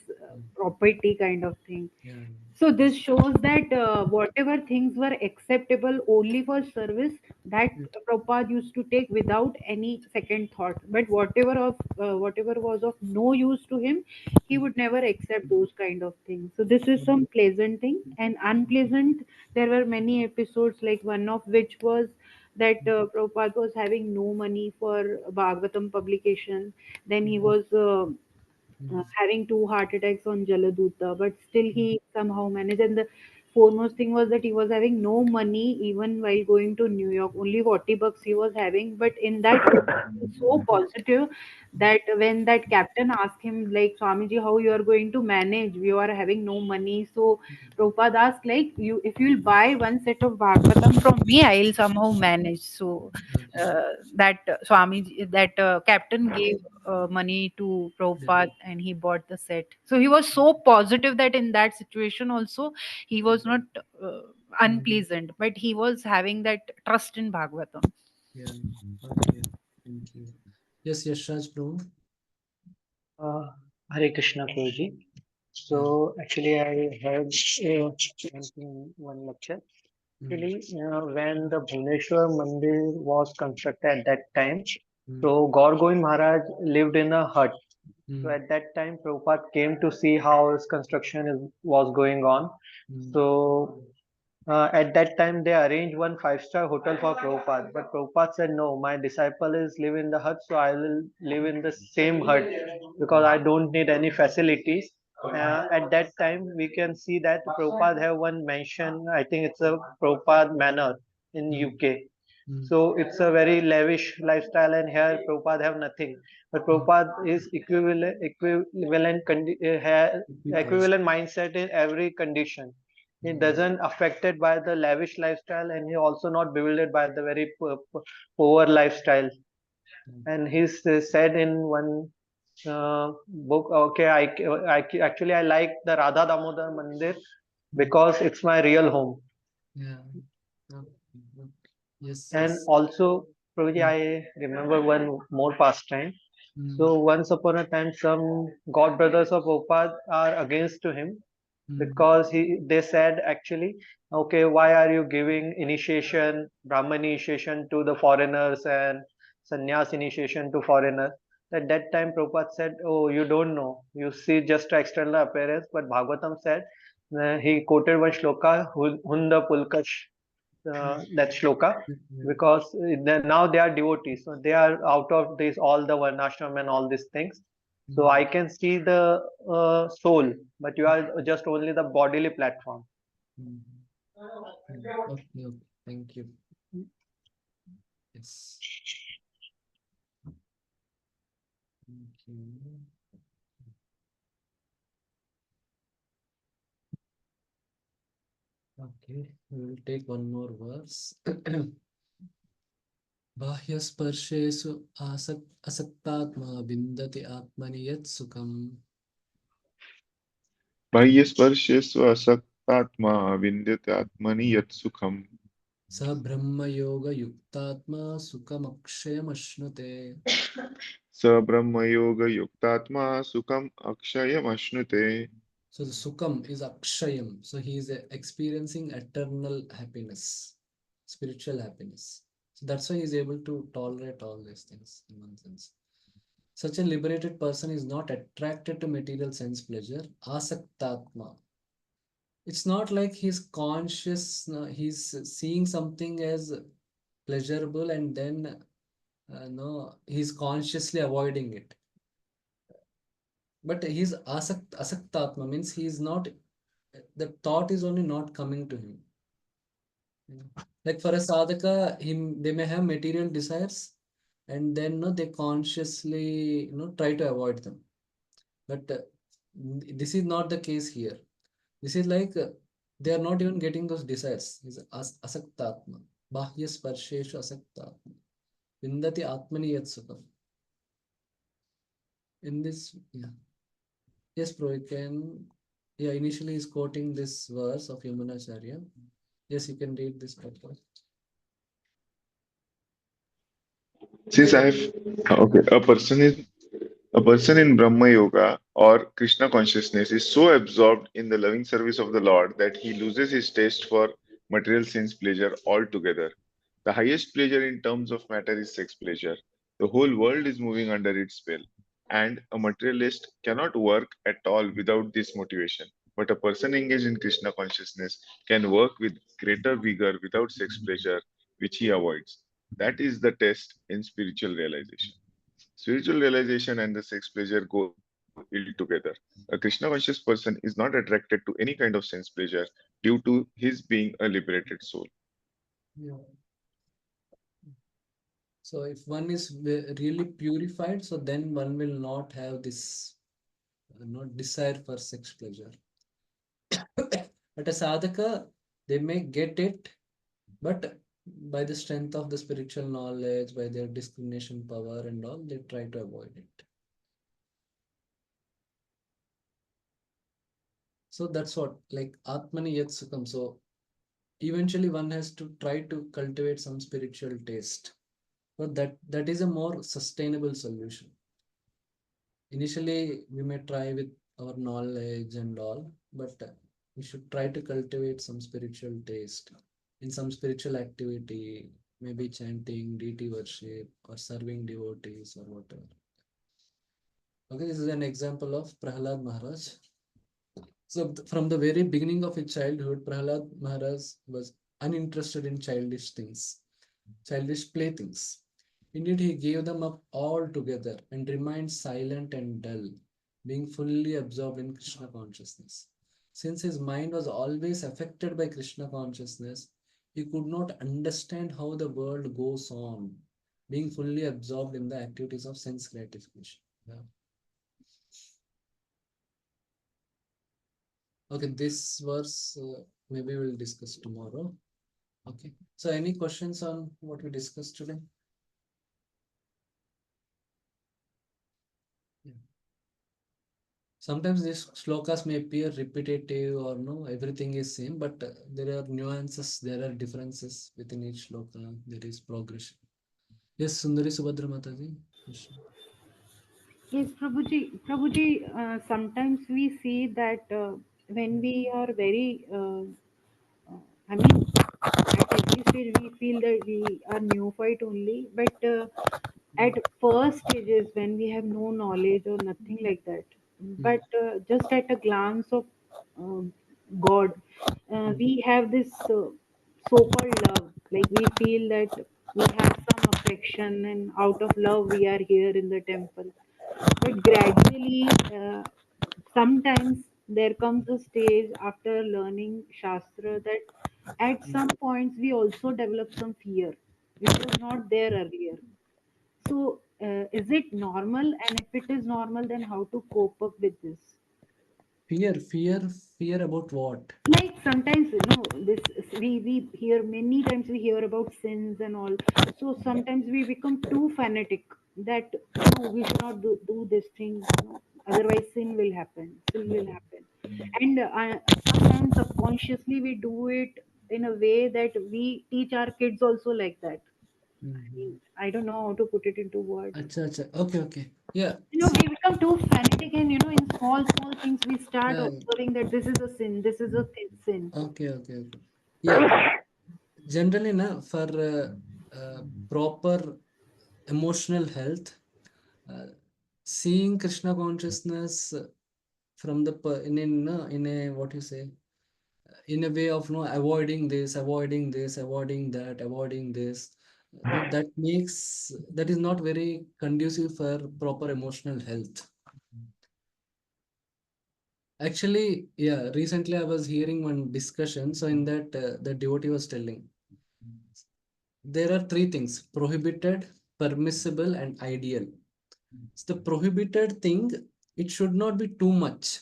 property kind of thing. Yeah. So this shows that whatever things were acceptable only for service, that Prabhupada used to take without any second thought. But whatever was of no use to him, he would never accept those kind of things. So this is some pleasant thing. And unpleasant, there were many episodes, like one of which was that Prabhupada was having no money for Bhagavatam publication. Then he was having two heart attacks on Jaladuta, but still he somehow managed. And the foremost thing was that he was having no money even while going to New York. Only 40 bucks he was having, but in that he was so positive that when that captain asked him, like, Swamiji, how you are going to manage? We are having no money. So Prabhupada asked, like, you, if you'll buy one set of Bhagavatam from me, I'll somehow manage. So that Swamiji, that captain gave money to Prabhupada and he bought the set. So he was so positive that in that situation also he was not unpleasant, but he was having that trust in Bhagavatam. Yeah. Okay. Thank you. Yes, Yashraj, bro. Uh, Hare Krishna, Prabhuji. So actually, I had one lecture. Actually, when the Bhuneshwar Mandir was constructed at that time, so Gaur Govind Maharaj lived in a hut. So at that time, Prabhupada came to see how his construction was going on. So at that time, they arranged one five-star hotel for Prabhupada. But Prabhupada said, no, my disciple is live in the hut, so I will live in the same hut because I don't need any facilities. At that time, we can see that Prabhupada have one mansion. I think it's a Prabhupada Manor in UK. So it's a very lavish lifestyle, and here Prabhupada have nothing. But Prabhupada is equivalent mindset in every condition. He doesn't affected by the lavish lifestyle, and he also not bewildered by the very poor lifestyle. And he's said in one book, okay, actually I like the Radha Damodar Mandir because it's my real home. Yeah. Okay. Okay. Yes. And Yes. also, Prabhuji, I remember one more pastime. So once upon a time, some god brothers of Prabhupada are against to him because they said actually, okay, why are you giving initiation, Brahman initiation to the foreigners and sannyas initiation to foreigners? At that time, Prabhupada said, oh, you don't know. You see just external appearance, but Bhagavatam said, he quoted one shloka, Hunda Pulkash, that shloka, because now they are devotees, so they are out of this all the varnashram and all these things. So I can see the soul, but you are just only the bodily platform. Okay. Okay. Thank you. Yes. Thank you. Okay, we will take one more verse. बाह्यस्पर्शेषु असक्तात्मा विन्दति आत्मनि यत् सुखम् बाह्यस्पर्शेषु असक्तात्मा विन्दते आत्मनि यत् सुखम् स ब्रह्मयोगयुक्तात्मा सुखमक्षयमश्नुते. स ब्रह्मयोगयुक्तात्मा सुखम् अक्षयमश्नुते. So the sukam is akshayam. So he is experiencing eternal happiness, spiritual happiness. So that's why he is able to tolerate all these things in one sense. Such a liberated person is not attracted to material sense pleasure. Asaktatma. It's not like he's conscious, he's seeing something as pleasurable and then no, he's consciously avoiding it. But he's asaktatma means he is not, the thought is only not coming to him. Like for a sadhaka, they may have material desires and then no, they consciously try to avoid them. But this is not the case here. This is like they are not even getting those desires. Is asaktatma. Bahya sparsheshu asaktatma. Vindati atmani yat sukham. In this, yeah. Yes, bro, you can. Yeah, initially he's quoting this verse of Yamunacharya. Yes, you can read this purpose. Since I have okay, a person in Brahma Yoga or Krishna consciousness is so absorbed in the loving service of the Lord that he loses his taste for material sense pleasure altogether. The highest pleasure in terms of matter is sex pleasure. The whole world is moving under its spell, and a materialist cannot work at all without this motivation. But a person engaged in Krishna consciousness can work with greater vigor without sex pleasure, which he avoids. That is the test in spiritual realization. Spiritual realization and the sex pleasure go ill together. A Krishna conscious person is not attracted to any kind of sense pleasure due to his being a liberated soul. Yeah. So if one is really purified, so then one will not have this desire for sex pleasure. But a sadhaka, they may get it, but by the strength of the spiritual knowledge, by their discrimination power and all, they try to avoid it. So that's what, like Atmani Yat Sukham. So eventually one has to try to cultivate some spiritual taste. But that is a more sustainable solution. Initially, we may try with our knowledge and all, but we should try to cultivate some spiritual taste in some spiritual activity, maybe chanting, deity worship, or serving devotees, or whatever. Okay, this is an example of Prahlad Maharaj. So, from the very beginning of his childhood, Prahlad Maharaj was uninterested in childish things, childish playthings. Indeed, he gave them up altogether and remained silent and dull, being fully absorbed in Krishna consciousness. Since his mind was always affected by Krishna consciousness, he could not understand how the world goes on, being fully absorbed in the activities of sense gratification. Yeah. Okay, this verse maybe we'll discuss tomorrow. Okay, so any questions on what we discussed today? Yeah. Sometimes these slokas may appear repetitive or no, everything is same, but there are nuances, there are differences within each sloka, there is progression. Yes, Sundari Subhadra Mataji. Question. Yes, Prabhuji. Prabhuji, sometimes we see that when we are very, I mean, at every stage we feel that we are neophyte only, but at first stages when we have no knowledge or nothing like that, but just at a glance of uh, God, we have this so-called love. Like we feel that we have some affection, and out of love we are here in the temple. But gradually, sometimes there comes a stage after learning Shastra that at some points we also develop some fear, which was not there earlier. So, is it normal? And if it is normal, then how to cope up with this? Fear about what? Like sometimes, this we hear many times we hear about sins and all. So sometimes we become too fanatic that no, we should not do this thing. Otherwise, sin will happen. Sin will happen, and sometimes subconsciously we do it in a way that we teach our kids also like that. I mean, I don't know how to put it into words. Acha, acha. Okay, okay. Yeah. We become too fanatic, and in small things we start Yeah. observing that this is a sin, this is a sin. Okay, okay, okay. Yeah. Generally, for proper emotional health, uh, seeing Krishna consciousness from the in a what you say, in a way of avoiding this, avoiding this, avoiding that, avoiding this. No, that is not very conducive for proper emotional health. Actually, yeah, recently I was hearing one discussion. So in that, the devotee was telling there are three things: prohibited, permissible, and ideal. So the prohibited thing, it should not be too much.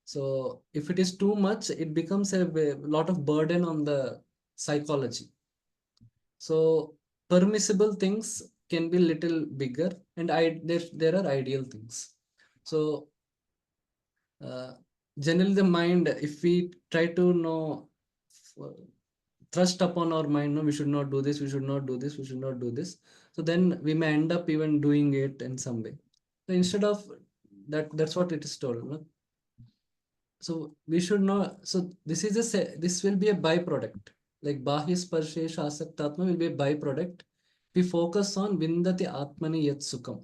So if it is too much, it becomes a lot of burden on the psychology. So permissible things can be little bigger, and there are ideal things. So uh, generally the mind, if we try to know, thrust upon our mind, no, we should not do this, we should not do this, we should not do this. So then we may end up even doing it in some way. So instead of that, that's what it is told. No? So we should not. So this will be a byproduct. Like Bahya Sparshe Shasaktatma will be a byproduct. We focus on Vindati Atmani Yat Sukham.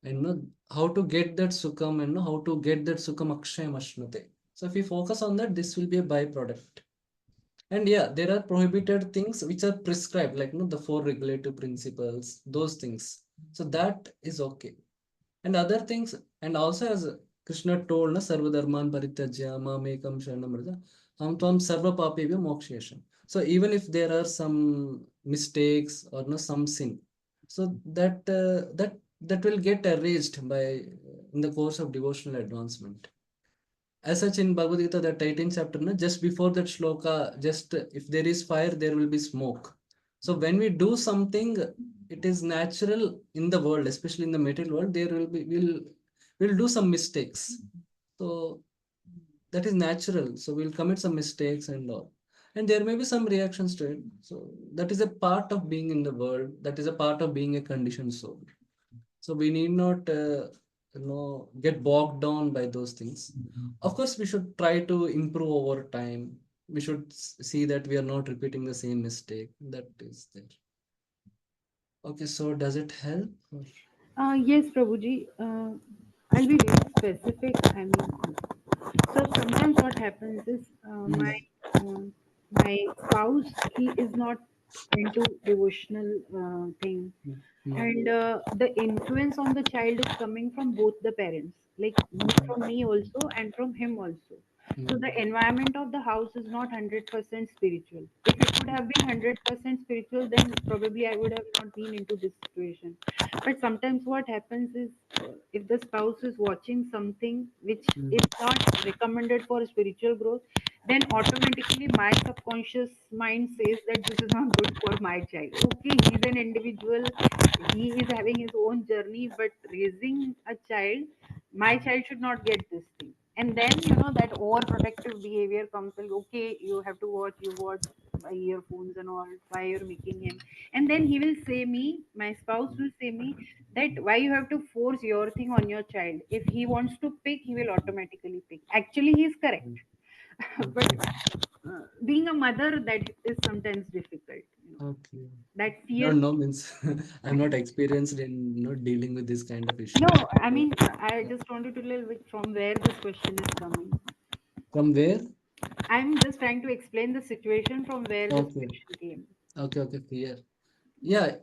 And know how to get that Sukham and know how to get that Sukham Akshayam Ashnute. So if we focus on that, this will be a byproduct. And yeah, there are prohibited things which are prescribed, like the four regulative principles, those things. So that is okay. And other things, and also as Krishna told, na sarva dharman parityajya mamekam sharanam vraja ham tvam sarva papebhyo mokshayasam. So even if there are some mistakes or no some sin, so that will get erased by in the course of devotional advancement. As such, in Bhagavad Gita, the 18th chapter, na, just before that shloka, just if there is fire, there will be smoke. So when we do something, it is natural in the world, especially in the material world, there will be we'll do some mistakes. So that is natural. So we'll commit some mistakes and all. And there may be some reactions to it. So that is a part of being in the world. That is a part of being a conditioned soul. So we need not get bogged down by those things. Of course, we should try to improve over time. We should see that we are not repeating the same mistake. That is there. Okay, so does it help? Yes, Prabhuji. I'll be very specific. I mean, so sometimes what happens is my spouse, he is not into devotional thing, and the influence on the child is coming from both the parents, like from me also and from him also. So the environment of the house is not 100% spiritual. If it would have been 100% spiritual, then probably I would have not been into this situation. But sometimes what happens is, if the spouse is watching something which is not recommended for spiritual growth, then automatically my subconscious mind says that this is not good for my child. Okay, he's an individual, he is having his own journey, but raising a child, my child should not get this thing. And then that overprotective behavior comes like, okay, you have to watch, you watch by earphones and all, why you're making him. And then he will say me, my spouse will say me, that why you have to force your thing on your child. If he wants to pick, he will automatically pick. Actually, he is correct. But being a mother, that is sometimes difficult. Okay. That No, fear. no means I'm not experienced in dealing with this kind of issue. No, I mean, I just wanted to tell which from where this question is coming. From where? I'm just trying to explain the situation from where this Okay. question came. Okay, clear. Yeah,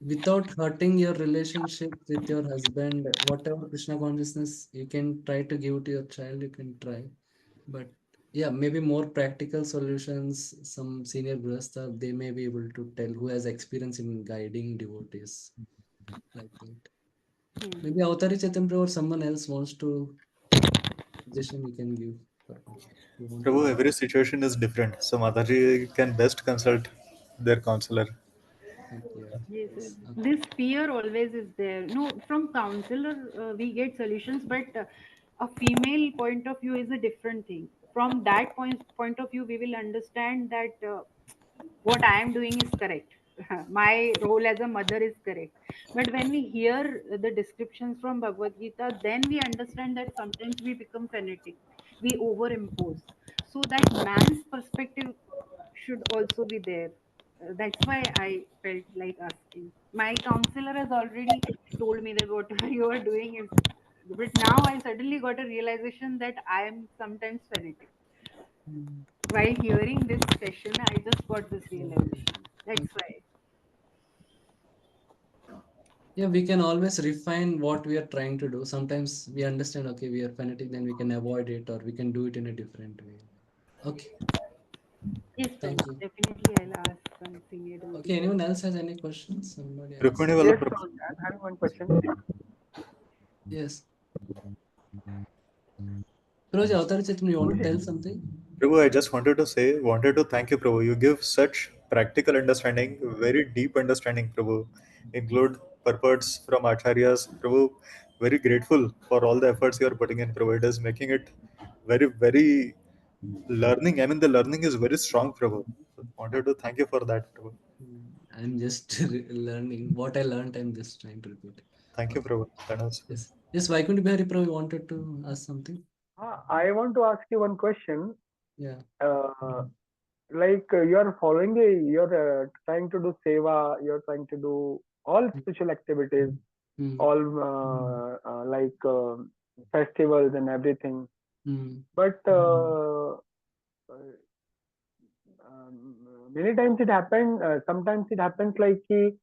without hurting your relationship with your husband, whatever Krishna consciousness you can try to give to your child, you can try. But yeah, maybe more practical solutions, some senior grihastha, they may be able to tell who has experience in guiding devotees like that. Maybe Avatari Chaitanya or someone else wants to suggestion you can give. You want to Prabhu, add? every situation is different. So Mataji can best consult their counselor. Okay. Yes, yes. Yes. Okay. This fear always is there. No, from counselor we get solutions, but a female point of view is a different thing. From that point of view, we will understand that what I am doing is correct. My role as a mother is correct. But when we hear the descriptions from Bhagavad Gita, then we understand that sometimes we become fanatic, we overimpose. So that man's perspective should also be there. That's why I felt like asking. My counselor has already told me that whatever you are doing is. But now I suddenly got a realization that I am sometimes fanatic. While hearing this session, I just got this Okay. realization. That's Okay. why. Yeah, we can always refine what we are trying to do. Sometimes we understand, okay, we are fanatic, then we can avoid it or we can do it in a different way. Okay, Yes, thank Prabhu. you. Definitely, I'll ask some senior Okay, devotees. anyone else has any questions? Somebody else? Rukmini wala Yes, Prabhu. Prabhuji, I'm having one question. Yes. Firoz, Avatar Chaitanya, you want to tell something? Prabhu, I just wanted to thank you, Prabhu. You give such practical understanding, very deep understanding, Prabhu. Include purports from Acharyas, Prabhu. Very grateful for all the efforts you are putting in, Prabhu. It is making it very, very learning. I mean, the learning is very strong, Prabhu. So, wanted to thank you for that, Prabhu. I'm just learning. What I learned, I'm just trying to repeat. Thank you, Okay. Prabhu. That was Yes. Yes, Vaikundi Bihari Prabhu, you wanted to ask something? I want to ask you one question. Yeah. You're following you're trying to do seva, you're trying to do all spiritual activities, Mm. all festivals and everything. But many times it happens. Sometimes it happens like the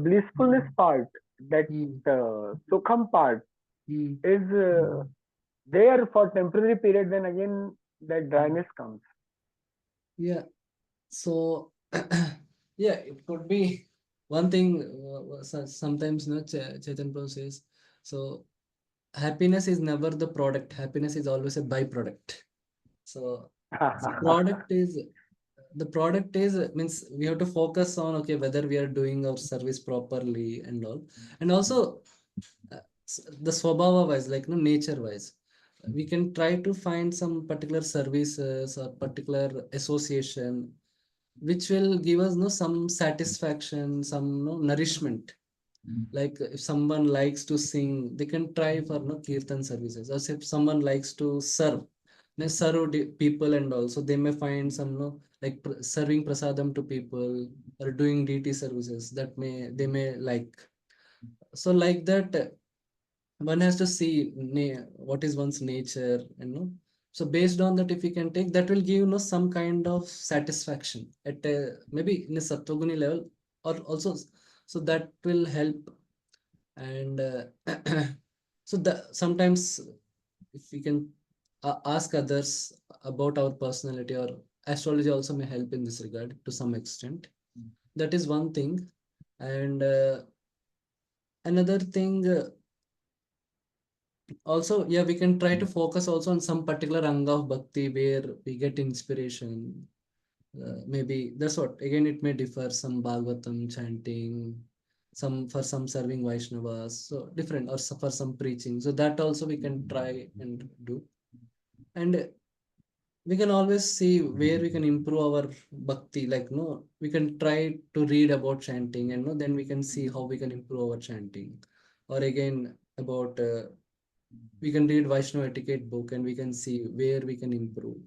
blissfulness part. that sukham part Hmm. is there for temporary period, then again that dryness comes. Yeah. So, yeah, it could be one thing. Sometimes, Chetan Prabhu says, so happiness is never the product. Happiness is always a byproduct. So, product is the product is means we have to focus on, okay, whether we are doing our service properly and all, and also the swabhava wise, like no nature wise, we can try to find some particular services or particular association which will give us no some satisfaction, some no nourishment. Like if someone likes to sing, they can try for no kirtan services. Or if someone likes to serve, they serve people, and also they may find some no like serving prasadam to people or doing deity services that they may like. So like that, one has to see what is one's nature, so based on that, if you can take that, will give some kind of satisfaction at maybe in a sattva level, or also, so that will help. And so sometimes if we can ask others about our personality, or astrology also may help in this regard to some extent. That is one thing. And another thing, also, yeah, we can try to focus also on some particular anga of bhakti where we get inspiration. Maybe that's what, again, it may differ, some bhagavatam chanting, some for some serving vaishnavas, so different, or for some preaching, so that also we can try and do. And we can always see where we can improve our bhakti, like no, we can try to read about chanting, and no, then we can see how we can improve our chanting. Or again, about we can read Vaishnava etiquette book, and we can see where we can improve.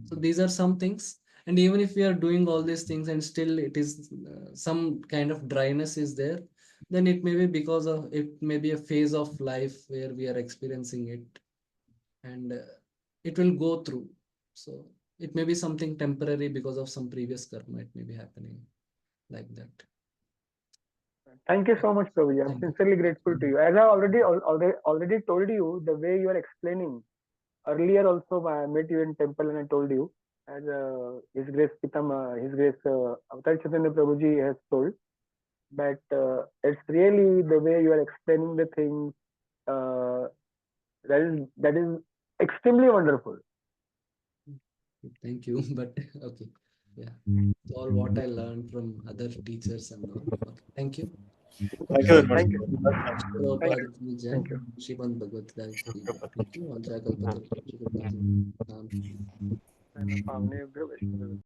So these are some things. And even if we are doing all these things and still it is some kind of dryness is there, then it may be because of, it may be a phase of life where we are experiencing it, and it will go through. So it may be something temporary because of some previous karma. It may be happening like that. Thank you so much, Prabhuji. I'm Thank you. sincerely grateful to you. As I already told you, the way you are explaining. Earlier also, I met you in temple and I told you, as His Grace His Grace Avatar Chaitanya Prabhuji has told, that it's really the way you are explaining the things, uh, that is extremely wonderful. Thank you. But okay. Yeah. It's all what I learned from other teachers and all. Okay. Thank you. Thank you very much. Thank you. That's nice. Thank Prabhupada you. ki jai. Thank you. Srimad Bhagavad Gita ki jai. Thank you. All Jai Kalpataru. Shri Guru Naam. Pavanebhyo Vaishnavebhyo